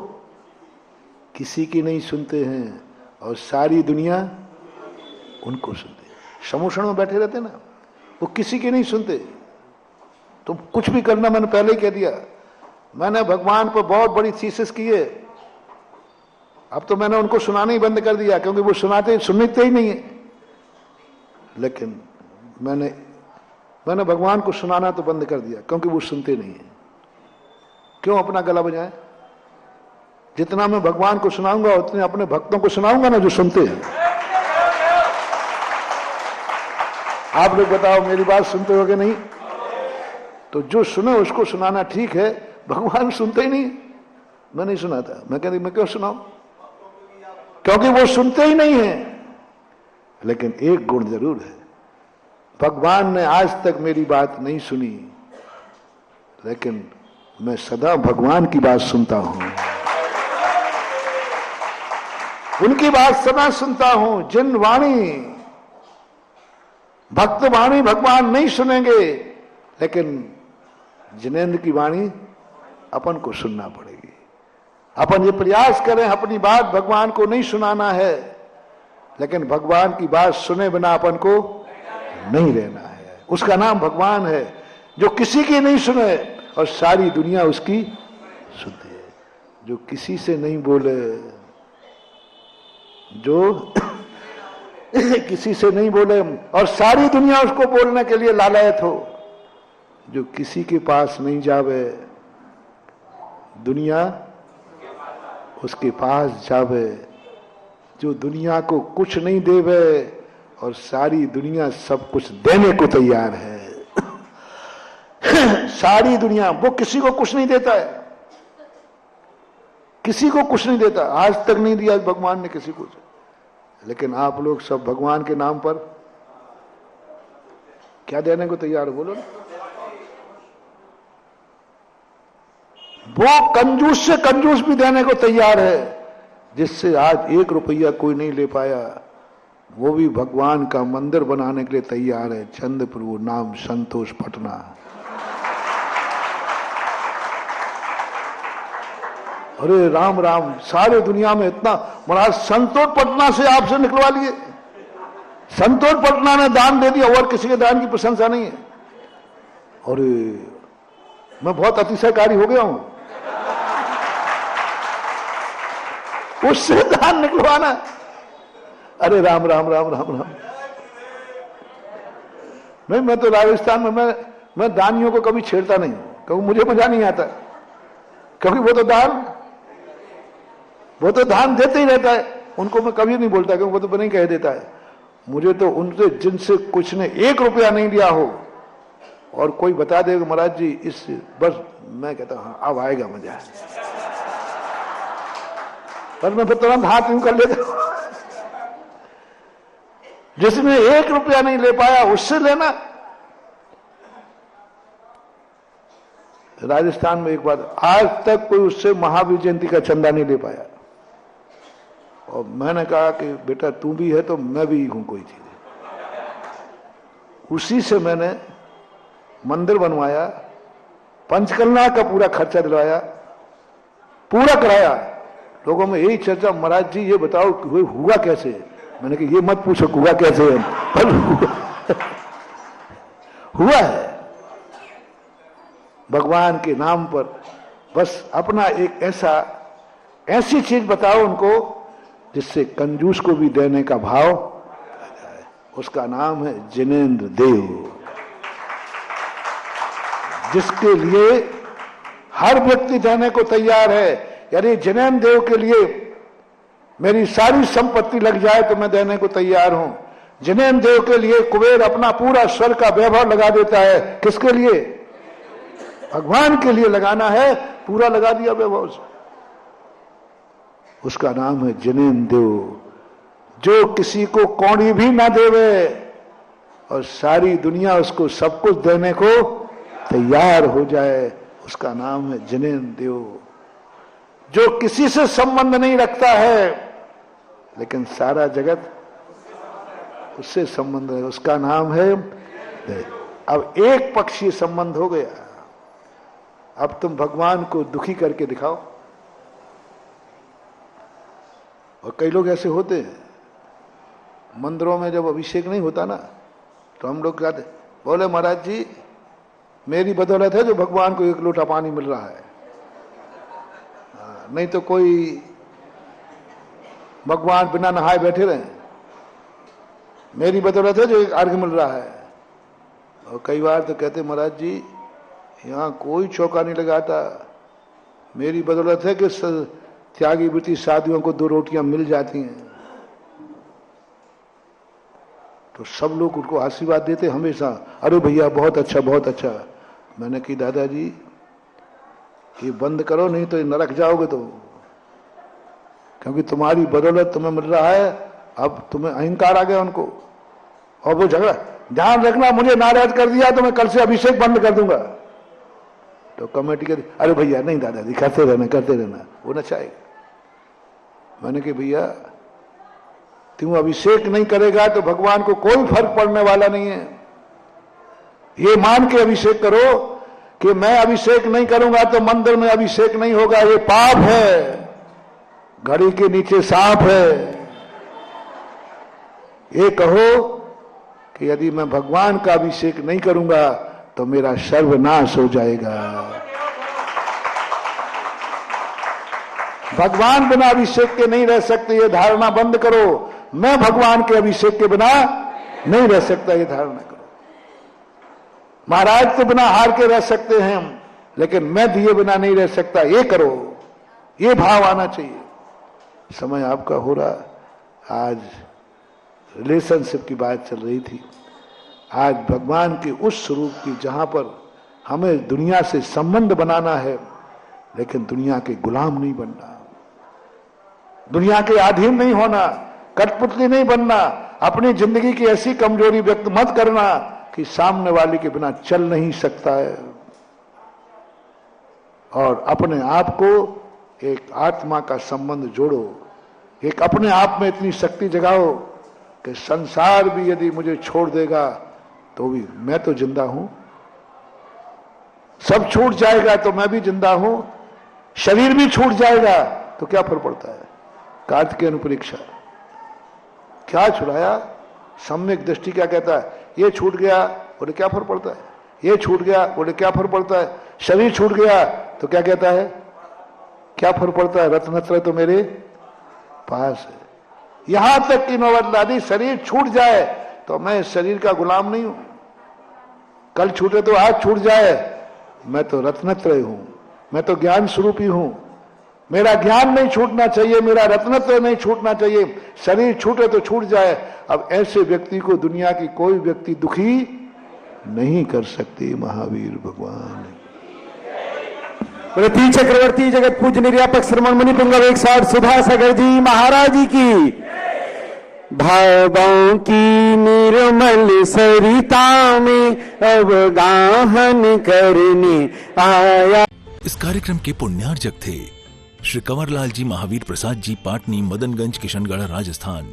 किसी की नहीं सुनते हैं और सारी दुनिया उनको सुनते हैं। समूषण में बैठे रहते ना, वो किसी की नहीं सुनते। तुम कुछ भी करना, मैंने पहले ही कह दिया, मैंने भगवान पर बहुत बड़ी थीसिस की है। अब तो मैंने उनको सुनाना ही बंद कर दिया, क्योंकि वो सुनते ही नहीं है। लेकिन मैंने भगवान को सुनाना तो बंद कर दिया, क्योंकि वो सुनते नहीं है। क्यों अपना गला बजाएं? जितना मैं भगवान को सुनाऊंगा उतने अपने भक्तों को सुनाऊंगा ना, जो सुनते हैं। आप लोग बताओ, मेरी बात सुनते हो कि नहीं? तो जो सुने उसको सुनाना ठीक है, भगवान सुनते ही नहीं। मैं नहीं सुनाता, मैं कहती मैं क्यों सुनाऊं, क्योंकि वो सुनते ही नहीं है। लेकिन एक गुण जरूर है, भगवान ने आज तक मेरी बात नहीं सुनी, लेकिन मैं सदा भगवान की बात सुनता हूं, उनकी बात सदा सुनता हूं। जिन वाणी, भक्त वाणी भगवान नहीं सुनेंगे, लेकिन जिनेंद्र की वाणी अपन को सुनना पड़ेगी। अपन ये प्रयास करें, अपनी बात भगवान को नहीं सुनाना है, लेकिन भगवान की बात सुने बिना अपन को नहीं रहना है। उसका नाम भगवान है, जो किसी की नहीं सुने और सारी दुनिया उसकी सुनती है। जो किसी से नहीं बोले, जो किसी से नहीं बोले और सारी दुनिया उसको बोलने के लिए लालायत हो, जो किसी के पास नहीं जावे, दुनिया उसके पास जावे, जो दुनिया को कुछ नहीं देवे और सारी दुनिया सब कुछ देने को तैयार है। सारी दुनिया, वो किसी को कुछ नहीं देता है, किसी को कुछ नहीं देता, आज तक नहीं दिया भगवान ने किसी को। लेकिन आप लोग सब भगवान के नाम पर क्या देने को तैयार हो? बोलो ना। वो कंजूस से कंजूस भी देने को तैयार है, जिससे आज 1 रुपया कोई नहीं ले पाया, वो भी भगवान का मंदिर बनाने के लिए तैयार है। चंद्रप्रभु नाम संतोष पटना। अरे राम राम, सारे दुनिया में इतना महाराज संतोष पटना से आपसे निकलवा लिए। संतोष पटना ने दान दे दिया, और किसी के दान की प्रशंसा नहीं है। और मैं बहुत अतिशयकारी हो गया हूं, उससे दान निकलवाना। अरे राम राम राम राम राम। नहीं, मैं तो राजस्थान में मैं दानियों को कभी छेड़ता नहीं, क्योंकि मुझे मजा नहीं आता, क्योंकि वो तो दान देते ही रहता है। उनको मैं कभी नहीं बोलता, क्योंकि वो तो नहीं कह देता है। मुझे तो उनसे, जिनसे कुछ ने 1 रुपया नहीं लिया हो और कोई बता देगा महाराज जी इस, बस मैं कहता हूं हाँ अब आएगा मजा, पर मैं फिर तुरंत हाथ यूं कर लेता हूं। जिसने 1 रुपया नहीं ले पाया उससे लेना। राजस्थान में एक बात, आज तक कोई उससे महावीर जयंती का चंदा नहीं ले पाया। और मैंने कहा कि बेटा तू भी है तो मैं भी हूं, कोई चीज उसी से मैंने मंदिर बनवाया, पंचकन्या का पूरा खर्चा दिलवाया, पूरा कराया। लोगों में यही चर्चा, महाराज जी ये बताओ कि हुआ कैसे। मैंने कहा ये मत पूछो हुआ कैसे है, पर हुआ है भगवान के नाम पर। बस अपना एक ऐसी चीज बताओ उनको जिससे कंजूस को भी देने का भाव आ जाए। उसका नाम है जिनेंद्र देव, जिसके लिए हर व्यक्ति देने को तैयार है। यानी जिनेंद्र देव के लिए मेरी सारी संपत्ति लग जाए तो मैं देने को तैयार हूं। जिनेंद्र देव के लिए कुबेर अपना पूरा स्वर का वैभव लगा देता है। किसके लिए? भगवान के लिए लगाना है, पूरा लगा दिया वैभव से। उसका नाम है जिनेंद्र देव, जो किसी को कौड़ी भी ना देवे और सारी दुनिया उसको सब कुछ देने को तैयार हो जाए। उसका नाम है जिनेंद्र देव, जो किसी से संबंध नहीं रखता है लेकिन सारा जगत उससे संबंध है। उसका नाम है अब एक पक्षीय संबंध हो गया। अब तुम भगवान को दुखी करके दिखाओ। और कई लोग ऐसे होते हैं, मंदिरों में जब अभिषेक नहीं होता ना तो हम लोग कहते बोले महाराज जी मेरी बदौलत है जो भगवान को एक लोटा पानी मिल रहा है, नहीं तो कोई भगवान बिना नहाए बैठे रहे। मेरी बदौलत है जो एक अर्घ मिल रहा है। और कई बार तो कहते महाराज जी यहां कोई चौका नहीं लगाता, मेरी बदौलत है कि त्यागी वृत्ति साधुओं को 2 रोटियां मिल जाती हैं। तो सब लोग उनको आशीर्वाद देते हमेशा, अरे भैया बहुत अच्छा बहुत अच्छा। मैंने कही दादाजी ये बंद करो नहीं तो नरक जाओगे तो, क्योंकि तुम्हारी बदौलत तुम्हें मिल रहा है। अब तुम्हें अहंकार आ गया उनको और वो झगड़ा, ध्यान रखना मुझे नाराज कर दिया तो मैं कल से अभिषेक बंद कर दूंगा। तो कमेटी कहती अरे भैया नहीं दादाजी करते रहना, वो न चाहेगा। मैंने कहा भैया तुम अभिषेक नहीं करेगा तो भगवान को कोई फर्क पड़ने वाला नहीं है। ये मान के अभिषेक करो कि मैं अभिषेक नहीं करूंगा तो मंदिर में अभिषेक नहीं होगा, ये पाप है, घड़ी के नीचे सांप है। ये कहो कि यदि मैं भगवान का अभिषेक नहीं करूंगा तो मेरा सर्वनाश हो जाएगा। भगवान बिना अभिषेक के नहीं रह सकते, ये धारणा बंद करो। मैं भगवान के अभिषेक के बिना नहीं रह सकता, ये धारणा करो। महाराज तो बिना हार के रह सकते हैं लेकिन मैं दिए बिना नहीं रह सकता, ये करो। ये भाव आना चाहिए। समय आपका हो रहा। आज रिलेशनशिप की बात चल रही थी। आज भगवान के उस स्वरूप की जहां पर हमें दुनिया से संबंध बनाना है लेकिन दुनिया के गुलाम नहीं बनना, दुनिया के अधीन नहीं होना, कठपुतली नहीं बनना, अपनी जिंदगी की ऐसी कमजोरी व्यक्त मत करना कि सामने वाले के बिना चल नहीं सकता है। और अपने आप को एक आत्मा का संबंध जोड़ो, एक अपने आप में इतनी शक्ति जगाओ कि संसार भी यदि मुझे छोड़ देगा तो भी मैं तो जिंदा हूं। सब छूट जाएगा तो मैं भी जिंदा हूं। शरीर भी छूट जाएगा तो क्या फर्क पड़ता है। कार्तिकेय अनुपरीक्षा क्या छुड़ाया, सम्यक दृष्टि क्या कहता है, ये छूट गया बोले क्या फर्क पड़ता है, ये छूट गया बोले क्या फर्क पड़ता है। शरीर छूट गया तो क्या कहता है, क्या फर्क पड़ता है, रत्नत्रय तो मेरे पास है। यहां तक कि नवदलादी शरीर छूट जाए तो मैं शरीर का गुलाम नहीं हूं। कल छूटे तो आज छूट जाए, मैं तो रत्नत्रय हूं, मैं तो ज्ञान स्वरूपी हूं। मेरा ज्ञान नहीं छूटना चाहिए, मेरा रत्नत्रय नहीं छूटना चाहिए। शरीर छूटे तो छूट जाए। अब ऐसे व्यक्ति को दुनिया की कोई व्यक्ति दुखी नहीं कर सकती। महावीर भगवान पृथ्वी चक्रवर्ती जगत पूज्य निर्यापक श्रमण मुनि पुंगव 108 सुधा सागर जी महाराज जी की। भावों की निर्मल सरिता में अवगाहन करने आया। इस कार्यक्रम के पुण्यार्जक थे श्री कंवरलाल जी महावीर प्रसाद जी, पाटनी, मदनगंज, किशनगढ़, राजस्थान।